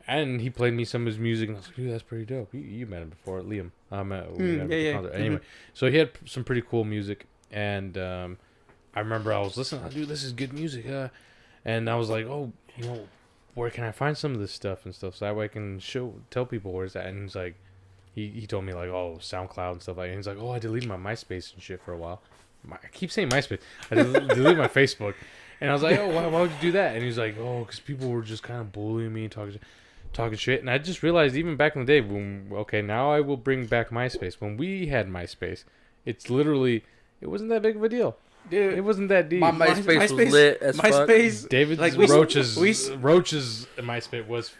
and he played me some of his music, and I was like, dude, that's pretty dope. You met him before, Liam. Anyway, so he had some pretty cool music, and I remember I was listening. Oh, dude, this is good music. And I was like, oh, you know, where can I find some of this stuff and stuff so that way I can tell people where's that? And he's like, he told me like, oh, SoundCloud and stuff like that. And he's like, oh, I deleted my MySpace and shit for a while. I keep saying MySpace. I deleted my Facebook. And I was like, oh, why would you do that? And he's like, oh, because people were just kind of bullying me, talking shit. And I just realized even back in the day, now I will bring back MySpace. When we had MySpace, it wasn't that big of a deal. Dude, it wasn't that deep. My MySpace was lit as fuck. David's like Roach's MySpace was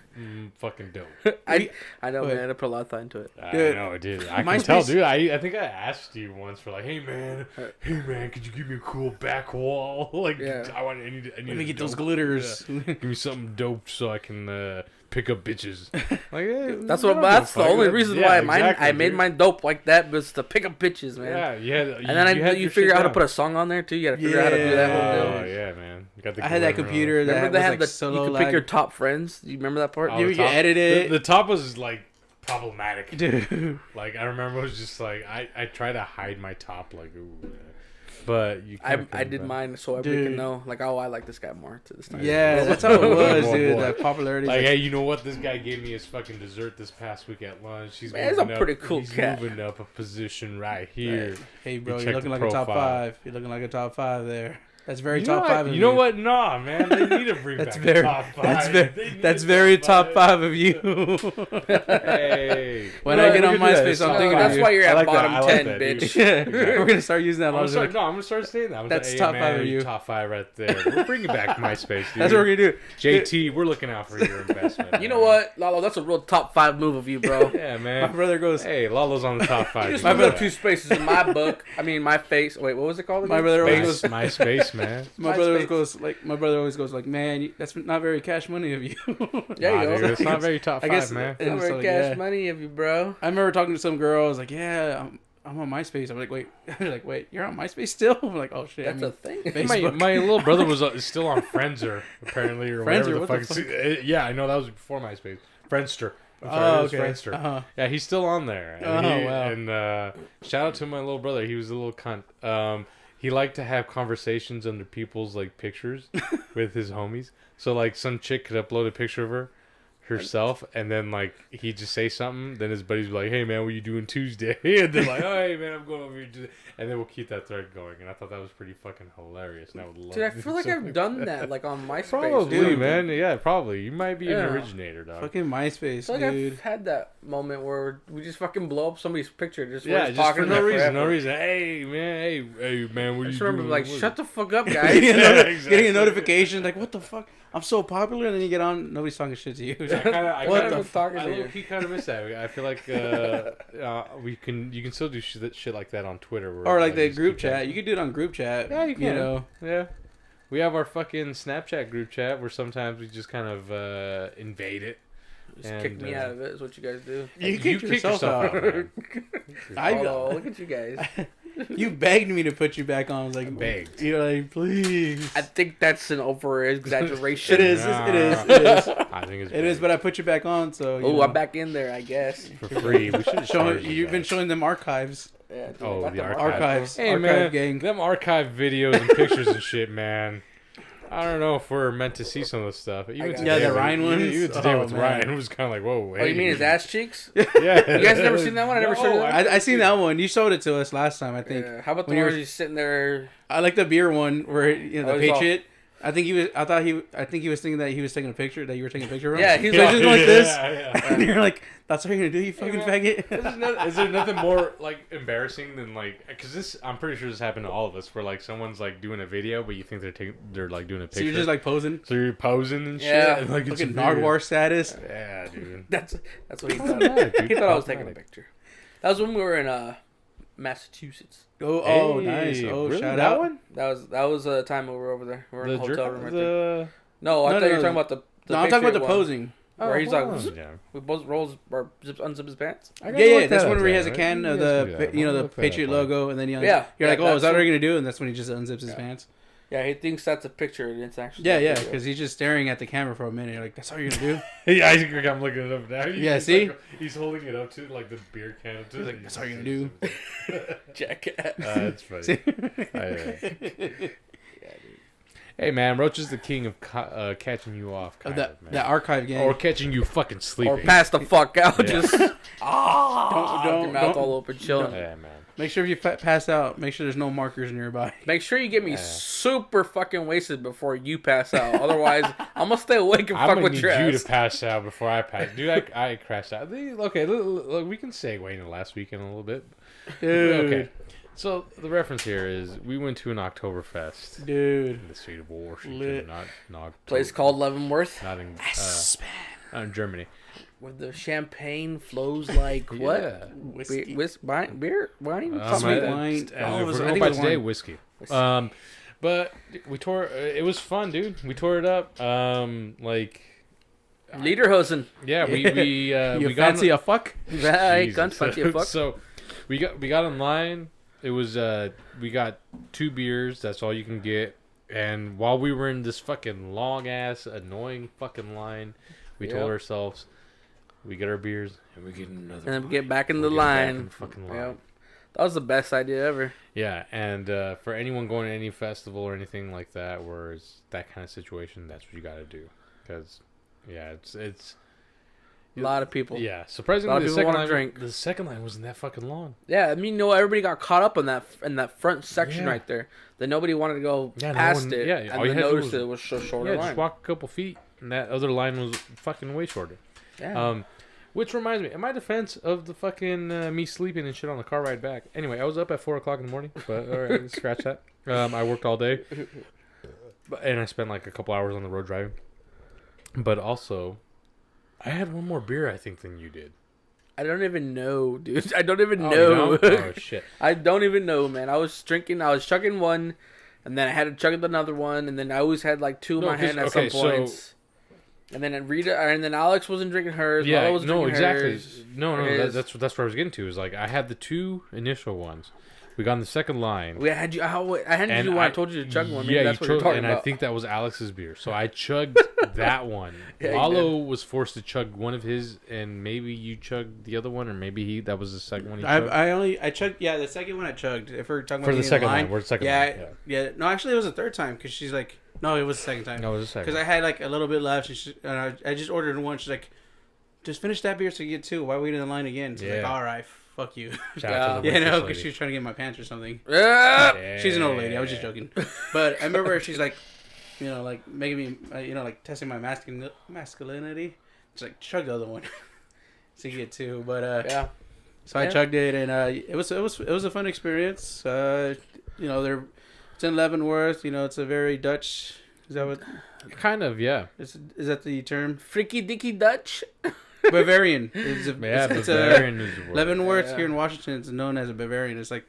fucking dope. I know, man. I put a lot of thought into it. I know, dude. I can tell, dude. I think I asked you once for like, hey man, could you give me a cool back wall? Like, yeah. I need Let me get those glitters. Yeah. Give me something dope so I can pick up bitches. Like, that's the only reason why I made mine dope like that was to pick up bitches, man. Yeah. And then you figure out how to put a song on there too. You gotta figure out how to do that whole deal. Oh yeah, man. I had that computer that had like solo. You could pick your top friends. Do you remember that part? You edit it. The top was like problematic, dude. Like I remember it was just like I try to hide my top, like ooh. But you I did mine so everybody can know, like, oh, I like this guy more to this time. Yeah, that's how it was, dude. That popularity. Like, hey, you know what? This guy gave me his fucking dessert this past week at lunch. He's a pretty cool cat. He's moving up a position right here. Hey, bro, you're looking like a top 5. You're looking like a top 5 there. That's very top 5 of you. You know what? Nah, man. They need to bring back top 5. That's very top 5 of you. Hey. When I get on MySpace, I'm thinking that's why you're at bottom 10, bitch. We're going to start using that. I'm going to start saying that. That's top 5 of you. Top 5 right there. We're bringing back MySpace, dude. That's what we're going to do. JT, we're looking out for your investment. You know what, Lalo? That's a real top 5 move of you, bro. Yeah, man. My brother goes, hey, Lalo's on the top 5. You just moved up 2 spaces in my book. I mean, my face. Wait, what was it called again? My brother always goes, MySpace, man. My brother always goes like, man, that's not very cash money of you. Yeah, you go. It's not very top 5, man. It's not very cash money of you, bro. I remember talking to some girl. I was like, yeah, I'm on MySpace. I'm like, wait, you're on MySpace still? I'm like, oh shit, that's a thing. My little brother was still on Friendster apparently, or whatever the fuck. Yeah, I know that was before MySpace. Friendster. Okay. Friendster. Uh-huh. Yeah, he's still on there. And wow. And shout out to my little brother. He was a little cunt. He liked to have conversations under people's like pictures with his homies. So like some chick could upload a picture of her, herself, and then like he just say something, then his buddies be like, "Hey man, what you doing Tuesday?" And they're like, "Oh hey man, I'm going over here Tuesday," and then we'll keep that thread going. And I thought that was pretty fucking hilarious. And I would love. Dude, I feel like I've done that like on MySpace. Probably, dude. man. Yeah, probably. You might be an originator, dog. Fucking MySpace, I feel like dude. I've had that moment where we just fucking blow up somebody's picture. Just Just talking for no to reason. forever. No reason. Hey man, what I are just you remember doing? like, What- shut the fuck up, guys. Getting exactly. a notification like, what the fuck? I'm so popular, and then you get on, nobody's talking shit to you. I kind What of the was talking to you. low-key kind of miss that. I feel like you can still do shit like that on Twitter. Where, Or like the just group keep that- chat. You could do it on group chat. Yeah, you can. You know. Yeah. We have our fucking Snapchat group chat where sometimes we just kind of invade it. Just kick me out of it. Is what you guys do. You kicked kick yourself out. man. Oh, look at you guys. You begged me to put you back on. I was like, Begged. You're like, please. I think that's an over exaggeration. It is. Nah. It is. It is. I think it's It is. But I put you back on, so. Oh, I'm back in there, I guess. for free. We should Showing. You've been showing them archives. Yeah, dude, Oh, I got the them Archives. Hey Archive man, gang. them archive videos and pictures and shit, man. I don't know if we're meant to see some of the stuff. Even got today, Yeah, the Ryan ones? Even today Oh, with man. Ryan, it was kind of like, whoa. Oh, you mean his ass cheeks? Yeah. You guys never seen that one? I never showed you that? I seen that one. You showed it to us last time, I think. Yeah. How about the When you one were- where he's sitting there? I like the beer one where the Oh, he's all- Patriot. I think he was. I think he was thinking that he was taking a picture. That you were taking a picture of him. Yeah, he's So all- just like this, Yeah. and you're like, "That's what you're gonna do, you fucking faggot." Is there nothing more like embarrassing than like? Because this, I'm pretty sure this happened to all of us, where like someone's like doing a video, but you think they're like doing a picture. So you're just like posing, so you're posing and shit. Yeah. and, like it's fucking weird. Nardwar status. Yeah, dude. That's what he thought. Problematic, dude. He thought I was taking a Problematic. picture. That was when we were in Massachusetts. Oh, Hey, nice. Oh, really? shout that out. one. That was a time we were over there. We were in the hotel room right there. the No, I No, thought you no, were talking about the No, I'm talking about the Patriot one, posing. Where he's like, yeah. we both rolls or unzips his pants. Yeah. That's when he has a can of the the Patriot Patriot logo, and then he Yeah. you're like, Yeah, oh, is that that's what you're gonna do? And that's when he just unzips his pants. Yeah, he thinks that's a picture and it's actually Yeah, a yeah, video. because he's just staring at the camera for a minute. You're like, that's all you're gonna do. Yeah, I think I'm looking it up now. Yeah, He's see? like, he's holding it up to like the beer can. He's like, that's all you're gonna do. Jackass. That's funny. See? Yeah, dude. Hey man, Roach is the king of catching you off, kind That of, man. that archive game. Or catching you fucking sleeping. Or pass the fuck out, Yeah. just don't your mouth all open, chilling. Yeah, man. make sure if you pass out, make sure there's no markers nearby. Make sure you get me super fucking wasted before you pass out. Otherwise, I'm gonna stay awake and I'm fuck gonna with need your you ass. to pass out before I pass. Dude, I crashed out. Okay, look, we can segue into last weekend a little bit. Dude. Okay, so the reference here is we went to an Oktoberfest Dude. in the state of Washington, Lit. not Place called Leavenworth, not in Germany. where the champagne flows like what? Yeah. Whiskey. Beer, wine, Um, something like that. wine. If Oh, it was- we're I going think by it was today, wine. whiskey. Whiskey. But we tore. It was fun, dude. We tore it up. Lederhosen. Yeah, we You we got fancy a fuck? Hey, Jesus. gun fancy a fuck. So we got online. It was we got 2 beers. That's all you can get. And while we were in this fucking long ass annoying fucking line, we Yep. told ourselves we get our beers and we get another. And then we get back in the We'll get back line. in the fucking line. Yep. That was the best idea ever. Yeah, and for anyone going to any festival or anything like that, where it's that kind of situation, that's what you got to do. Because yeah, it's A lot of people. yeah. A lot Surprisingly, of the people second wanna line, drink. the second line wasn't that fucking long. Yeah, I mean, everybody got caught up in that front section Yeah. right there. That nobody wanted to go Yeah, no past one- it. yeah, all and you then had to do noticed was- it was so short Yeah, line. just walk a couple feet, and that other line was fucking way shorter. Yeah. Which reminds me, in my defense of the fucking me sleeping and shit on the car ride back. Anyway, I was up at 4:00 in the morning, but all right, scratch that. I worked all day, and I spent like a couple hours on the road driving. But also, I had one more beer, I think, than you did. I don't even know, dude. I don't even Oh, know. you don't? Oh shit! I don't even know, man. I was chugging one, and then I had to chug another one, and then I always had like 2 in No, my 'cause- hand at okay, some so- points. And then Alex wasn't drinking hers. Yeah, Lala wasn't no, drinking exactly. hers. No, His. that's where I was getting to. Is like I had the 2 initial ones, We got in the second line. I handed you one. I told you to chug one. Maybe Yeah, that's what you're talking about. I think that was Alex's beer. So I chugged that one. Yeah, Lalo was forced to chug one of his, and maybe you chugged the other one, or maybe that was the second one he chugged. I chugged. Yeah, the second one I chugged. If we're talking about For the second line, we're the second line. Yeah. No, actually, it was the third time because she's like, no, it was the second time. No, it was the second. Because I had like a little bit left, and I just ordered one. She's like, just finish that beer so you get two. Why wait in the line again? So like, all right, fuck you. Shout out to the yeah, no, lady. because she was trying to get my pants or something. Yeah. She's an old lady. I was just joking. But I remember she's like, you know, like making me, you know, like testing my masculinity. She's like, chug the other one, so you get two. But yeah. So I chugged it, and it was a fun experience. You know, it's in Leavenworth. You know, it's a very Dutch. Is that what? Kind of, yeah. Is that the term? Freaky dicky Dutch. Bavarian. Bavarian is the word. Leavenworth here in Washington is known as a Bavarian. It's like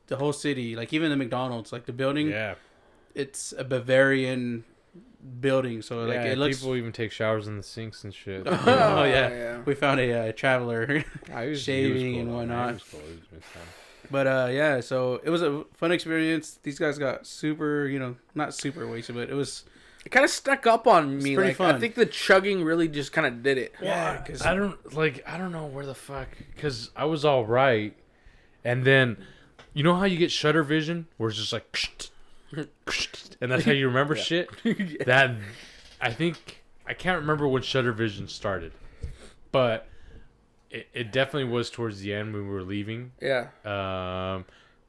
the whole city, like even the McDonald's, like the building. Yeah. It's a Bavarian building, so like it looks. People even take showers in the sinks and shit. Oh yeah. We found a traveler shaving and whatnot. But yeah, so it was a fun experience. These guys got super, you know, not super wasted, but it was. It kind of stuck up on me. Pretty like fun. I think the chugging really just kind of did it. Yeah, because I don't know where the fuck, because I was all right, and then you know how you get shutter vision where it's just like, and that's how you remember shit. That I think I can't remember when shutter vision started, but it definitely was towards the end when we were leaving. Yeah.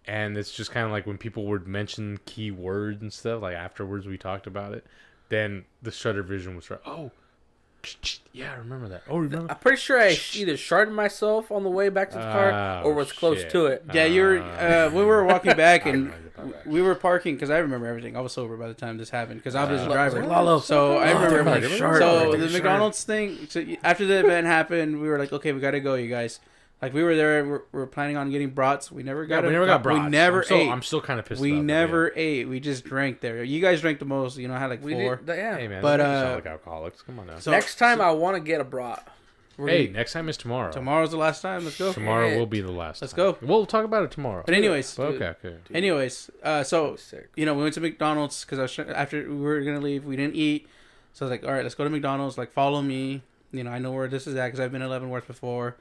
And it's just kind of like when people would mention key words and stuff, like afterwards we talked about it, then the shutter vision was yeah, I remember that. Oh, remember? I'm pretty sure I either sharded myself on the way back to the car or was close to it. Yeah, you were when we were walking back and we were parking because I remember everything. I was sober by the time this happened because I was the driver. So I remember. So the McDonald's thing. So after the event happened, we were like, okay, we got to go, you guys. Like we were there, we were planning on getting brats. We never got. We never got brats. We never ate. I'm still kind of pissed. We about never ate. We just drank there. You guys drank the most. You know, I had like 4. Yeah. Hey man, but sound like alcoholics. Come on now. So, next time I want to get a brat. Next time is tomorrow. Tomorrow's the last time. Let's go. Tomorrow will be the last. Let's time. go. We'll talk about it tomorrow. But anyways, okay. Anyways, so you know, we went to McDonald's because after we were gonna leave, we didn't eat. So I was like, all right, let's go to McDonald's. Like, follow me. You know, I know where this is at because I've been in Leavenworth before.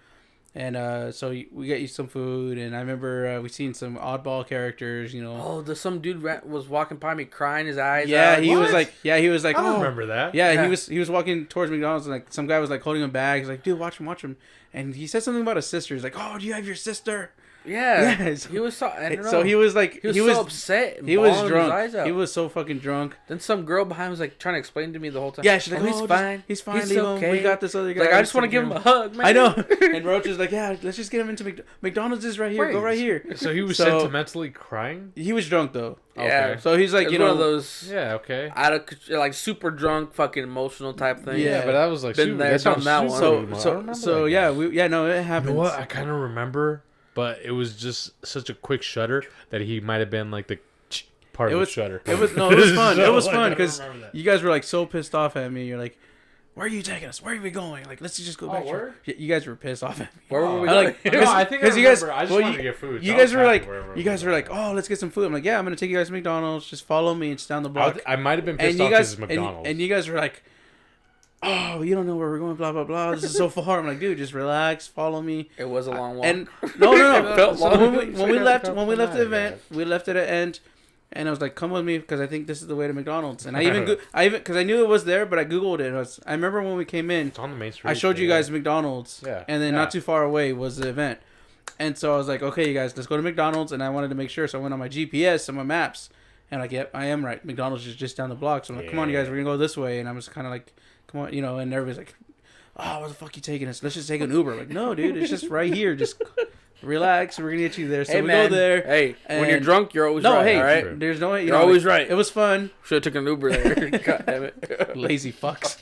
And so we got you some food, and I remember we seen some oddball characters, you know. Oh, some dude was walking by me crying his eyes yeah, out. he was like, I remember that. Yeah, he was walking towards McDonald's, and like some guy was like holding him back. He's like, dude, watch him. And he said something about his sister. He's like, oh, do you have your sister? Yeah. Yes. He was so. I don't know. So he was like, he was so upset. He was drunk. His eyes out. He was so fucking drunk. Then some girl behind was like trying to explain to me the whole time. Yeah, she's like, oh, he's fine. He's fine. Leave him. We got this other guy. Like, I just want to give him a hug, man. I know. And Roach is like, yeah, let's just get him into McDonald's is right here. Go right here. So he was sentimentally crying? He was drunk though. Yeah. Okay. So he's like, you know, one of those. Yeah. Okay. Out of like super drunk, fucking emotional type thing. Yeah, but that was like been there, done that one. So yeah, no, it happened. You know what? I kind of remember. But it was just such a quick shutter that he might have been like the part of the shutter. It was fun. It was fun because you guys were like so pissed off at me. You're like, "Where are you taking us? Where are we going? Like, let's just go back." You guys were pissed off at me. Where were we going? I think because you guys. I just wanted to get food. You guys were like, "Oh, let's get some food." I'm like, "Yeah, I'm gonna take you guys to McDonald's. Just follow me. It's down the block." I might have been pissed off because it's McDonald's. And you guys were like, oh, you don't know where we're going, blah, blah, blah. This is so far. I'm like, dude, just relax, follow me. It was a long walk. And no. It felt So long. when we left the event, we left at the end, and I was like, come with me because I think this is the way to McDonald's. And I even because I knew it was there, but I googled it. I remember when we came in. It's on the main street. I showed you guys McDonald's. Yeah. And then not too far away was the event. And so I was like, okay, you guys, let's go to McDonald's. And I wanted to make sure, so I went on my GPS and my maps, and like, yep, I am right. McDonald's is just down the block. So I'm like, come on, you guys, we're gonna go this way. And I was kind of like, come on, you know, and everybody's like, oh, where the fuck you taking us? Let's just take an Uber. Like, no, dude, it's just right here. Just relax. We're gonna get you there. So we go there. Hey, when you're drunk, you're always right. All right? There's no way. You're always right. It was fun. Should have took an Uber there. God damn it. Lazy fucks.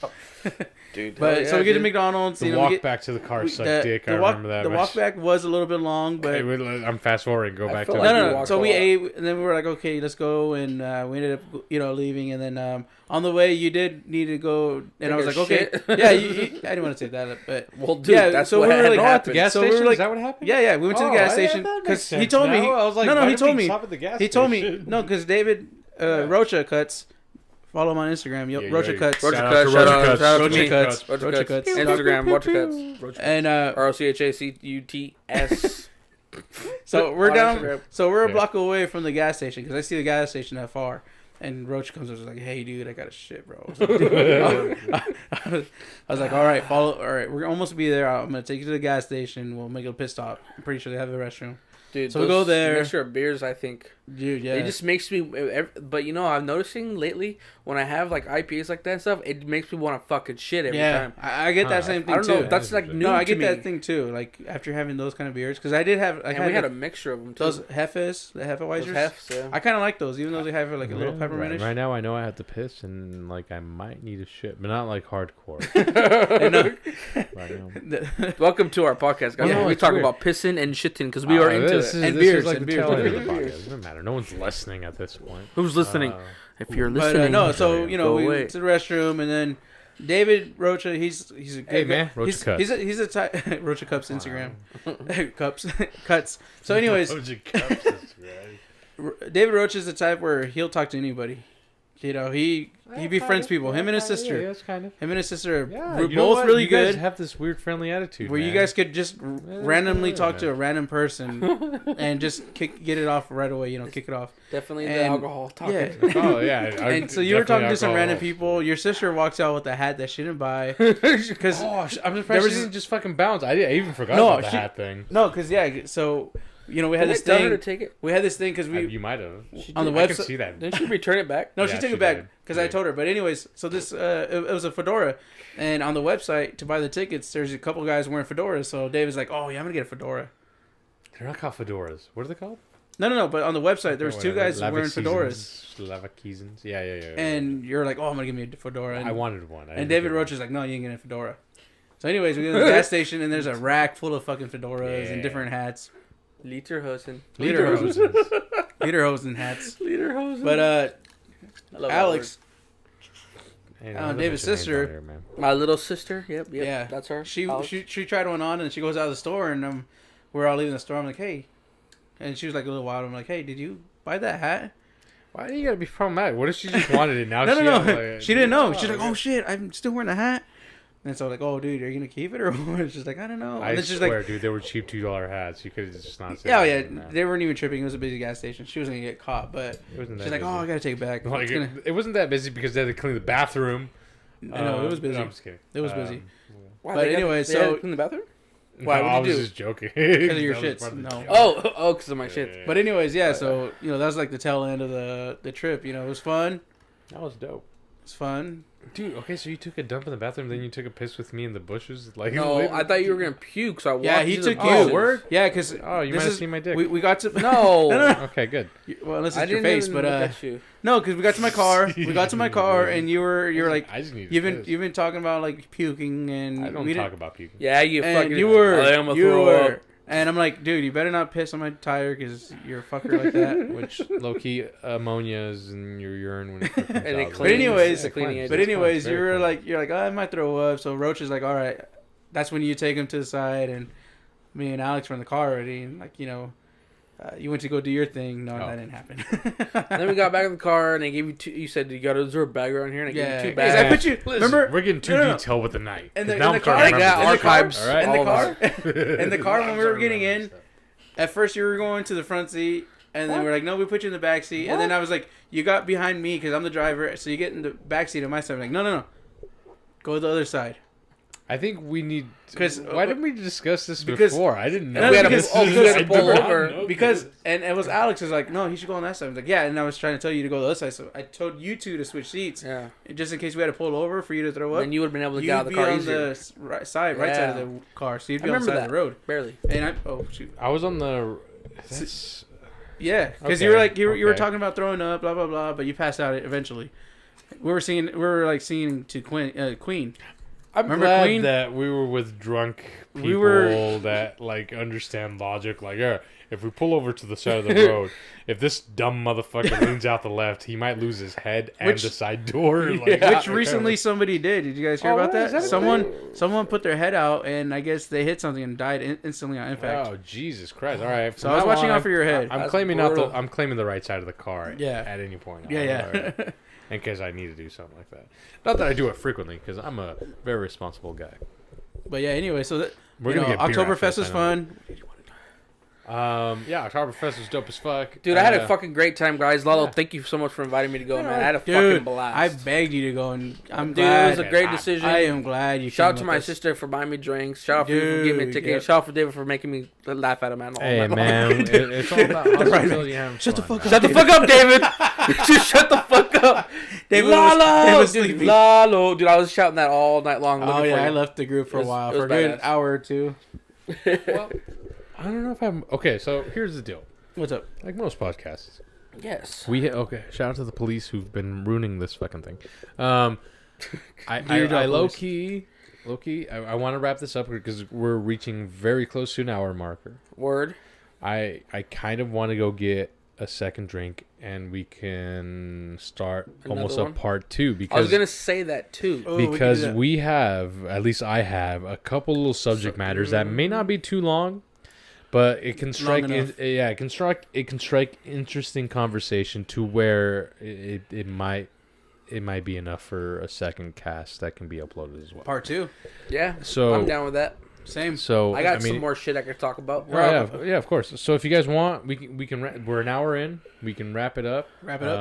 Dude. But so we get to McDonald's. The walk back to the car sucked dick. I remember that. The walk back was a little bit long, but I'm fast forwarding. Go back to no. So we ate, and then we were like, okay, let's go, and we ended up, leaving, and then on the way, you did need to go, and I was like, okay, yeah, I didn't want to say that, but well, dude, that's so what we were like at the gas station. Is that what happened? Yeah, we went to the gas station because he told me. I was like, no, he told me. He told me no, because David Rocha Cuts. Follow him on Instagram. Yep, Rocha Cuts. Rocha Cuts. Shout out Rocha Cuts. Rocha Cuts. Instagram. Rocha Cuts. And ROCHACUTS. So we're down. So we're a block away from the gas station because I see the gas station that far. And Roach comes up and is like, "Hey, dude, I got a shit, bro." I was like, "All right, follow. All right, we're almost to be there. I'm gonna take you to the gas station. We'll make a pit stop. I'm pretty sure they have a restroom." Dude, so we go there. Mixture of beers, I think. Dude, yeah. It just makes me. But I'm noticing lately when I have like IPAs like that and stuff, it makes me want to fucking shit every time. I get that same thing too. I don't know if that's like new. No, I get to me. that thing too. Like after having those kind of beers, because I did have. We had a mixture of them too. Those Hefes, the Hefeweizers. Yeah. I kind of like those, even though they have like a little peppermint. Right now, I know I have to piss, and like I might need a shit, but not like hardcore. Welcome to our podcast, guys. Yeah, we talk about pissing and shitting because we are into it. And beers. Like the tail end of the podcast. It doesn't matter. No one's listening at this point. Who's listening? If you're listening, so we went to the restroom, and then David Rocha, he's a hey man, Rocha Cuts. He's a type Rocha Cups Instagram cuts. So anyways, David Rocha is the type where he'll talk to anybody. He befriends people. Him and his sister. Yeah, kind of. Him and his sister are both really good. You guys have this weird friendly attitude where you guys could just randomly talk to a random person and just get it off right away. Kick it off. Definitely the alcohol talking. Yeah. Oh yeah. And so you were talking to some random people. Your sister walks out with a hat that she didn't buy. Because I'm surprised she didn't just fucking bounce. I even forgot about the hat thing. No, because so. We had this thing. To take it? We had this thing because you might have on the website. I can see that. Didn't she return it back? No, she took it back because I told her. But anyways, so this it was a fedora, and on the website to buy the tickets, there's a couple guys wearing fedoras. So David's like, "Oh yeah, I'm gonna get a fedora." They're not called fedoras. What are they called? No. But on the website, there was two guys wearing fedoras. Leverkusens. Yeah. And you're like, "Oh, I'm gonna give me a fedora." And I wanted one. And David Roach is like, "No, you ain't getting a fedora." So anyways, we go to the gas station, and there's a rack full of fucking fedoras and different hats. Lederhosen hats. Lederhosen. But Alex, David's sister, here, my little sister. Yep. Yeah, that's her. She tried one on, and she goes out of the store, and we're all leaving the store. I'm like, hey, and she was like a little wild. I'm like, hey, did you buy that hat? Why do you gotta be problematic? What if she just wanted it now? No. She didn't know. She's like, oh shit, I'm still wearing a hat. And so like, oh dude, are you gonna keep it or what? She's like, I don't know. And I then she's swear, like, dude, they were cheap $2 hats. You could have just not said they weren't even tripping. It was a busy gas station. She wasn't gonna get caught, but she's like, oh, I gotta take it back. Like, it wasn't that busy because they had to clean the bathroom. No, it was busy. No, I'm just kidding. It was busy. But anyway, so clean the bathroom. Why? I was just joking. Because of your shits. No. Oh, because of my shits. But anyways, yeah. So that was like the tail end of the trip. It was fun. That was dope. It was fun. Dude, okay, so you took a dump in the bathroom, then you took a piss with me in the bushes? Like, no, I thought you were going to puke, so I walked he took you. Oh, word? Yeah, because... Oh, you might have seen my dick. We got to... No. Okay, good. Well, unless it's your face, but... No, because we got to my car. And you were like... I just need you've been talking about, like, puking, and... I don't talk about puking. Yeah, you fucking... You were... And I'm like, dude, you better not piss on my tire because you're a fucker like that. Which low-key ammonia is in your urine when it comes out. But anyways, you're like, oh, I might throw up. So Roach is like, all right. That's when you take him to the side, and me and Alex were in the car already, and like, you went to go do your thing. No, that didn't happen. Then we got back in the car, and they gave you two. You said, is there a bag around here? And I gave you 2 bags. I put you. Remember, we're getting too detailed with the night. In the car, archives. In the car when we were getting in. At first, you were going to the front seat, and then we're like, no, we put you in the back seat. And then I was like, you got behind me because I'm the driver, so you get in the back seat of my side. I'm like, no, go to the other side. I think we need... Why didn't we discuss this because, before? I didn't know. We had to pull over. Because, and it was Alex was like, no, he should go on that side. I was like, yeah, and I was trying to tell you to go to the other side. So I told you two to switch seats. Yeah. Just in case we had to pull over for you to throw up. And you would have been able to get out of the car easier. You'd be on the right side of the car. So you'd be on the side of the road. Barely. And I was on the... Yeah, because you were like you were talking about throwing up, blah blah blah, but you passed out eventually. We were singing to Queen. I'm Remember glad Queen? that we were with drunk people We were- that like understand logic. Like, yeah, if we pull over to the side of the road, if this dumb motherfucker leans out the left, he might lose his head and Which- the side door. Like, Which recently somebody did. Did you guys hear Oh, about really? Is that? that a Someone put their head out, and I guess they hit something and died instantly on impact. Oh Jesus Christ! All right. So I was watching out for your head. I'm That's claiming brutal. I'm claiming the right side of the car. Yeah. At any point. Yeah. All right. In case I need to do something like that. Not that I do it frequently, because I'm a very responsible guy. But yeah, anyway, so We're gonna get beer after Oktoberfest this, was I know. fun. Yeah, Oktoberfest was dope as fuck. Dude, I had a fucking great time, guys. Lalo, thank you so much for inviting me to go, man. I had a fucking Dude, blast. I begged you to go, and I'm Dude, glad. it was a great decision. I am glad you. Shout out came to with my us. sister for buying me drinks. Shout out for you for giving me a Dude, ticket. yep. Shout out for David for making me laugh at him, man. all Hey night long. man, it's all about hospitality. Shut the fuck up. Shut the fuck up, David. Just shut the fuck up. David Lalo, was dude, sleeping. Lalo. Dude, I was shouting that all night long. Oh looking yeah, for I you. left the group for It a was- while, it was for a good badass. hour or two. Well, I don't know if I'm okay. So here's the deal. What's up? Like most podcasts, Yes. okay. Shout out to the police who've been ruining this fucking thing. I your job, low police. key. I want to wrap this up because we're reaching very close to an hour marker. Word. I kind of want to go get a second drink and we can start Another almost a one? part 2 I because was gonna say that too. Oh, we can do because that. we have, at least I have, a couple little subject matters that may not be too long, but it can strike enough. it can strike interesting conversation to where it might be enough for a second cast that can be uploaded as well. Part 2. Yeah. So I'm down with that. Same. So I got mean, some more shit I could talk about. yeah, of course. So if you guys want, we can we're an hour in. We can wrap it up. Wrap it up.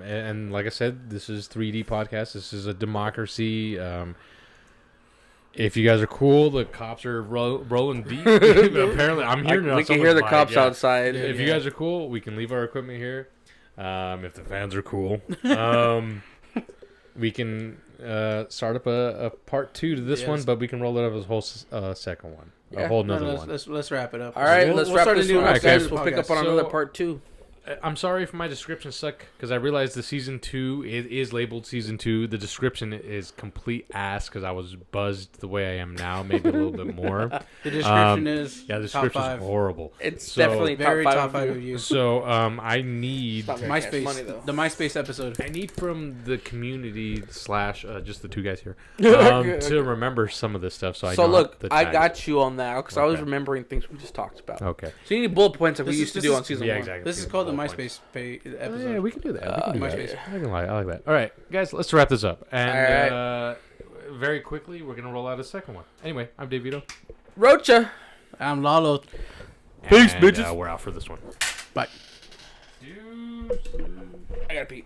And like I said, this is 3D podcast. This is a democracy. If you guys are cool, the cops are rolling deep. Apparently, I'm hearing We can hear the cops outside. If you guys are cool, we can leave our equipment here. If the fans are cool, we can start up a part 2 to this Yes. one, but we can roll it up as a whole second one, Yeah. a whole No, nother let's, one. let's wrap it up. All right, We'll let's start wrap a this new one up, Okay. guys. We'll pick up on So- another part 2. I'm sorry if my description suck because I realized the season 2 is labeled season 2. The description is complete ass because I was buzzed the way I am now, maybe a little bit more. The description is Yeah, the top description is 5. horrible. It's So- definitely Very top top 5 5 of you. So I need Stop. MySpace. Money, though. The MySpace episode. I need from the community / just the two guys here Okay, to remember some of this stuff. So I So know look, the I tags. got you on that because I was Okay. remembering things we just talked about. Okay. So you need bullet points like we This used to is- do this on is- season Yeah, 1. exactly. This is called the Bullet MySpace Oh, episode. yeah, we can do that. We can do MySpace. that. I like that. All right, guys, let's wrap this up. And All very quickly, we're gonna roll out a second one. Anyway, I'm Dave Vito. Rocha. I'm Lalo. Peace, And, bitches. We're out for this one. Bye. I gotta pee.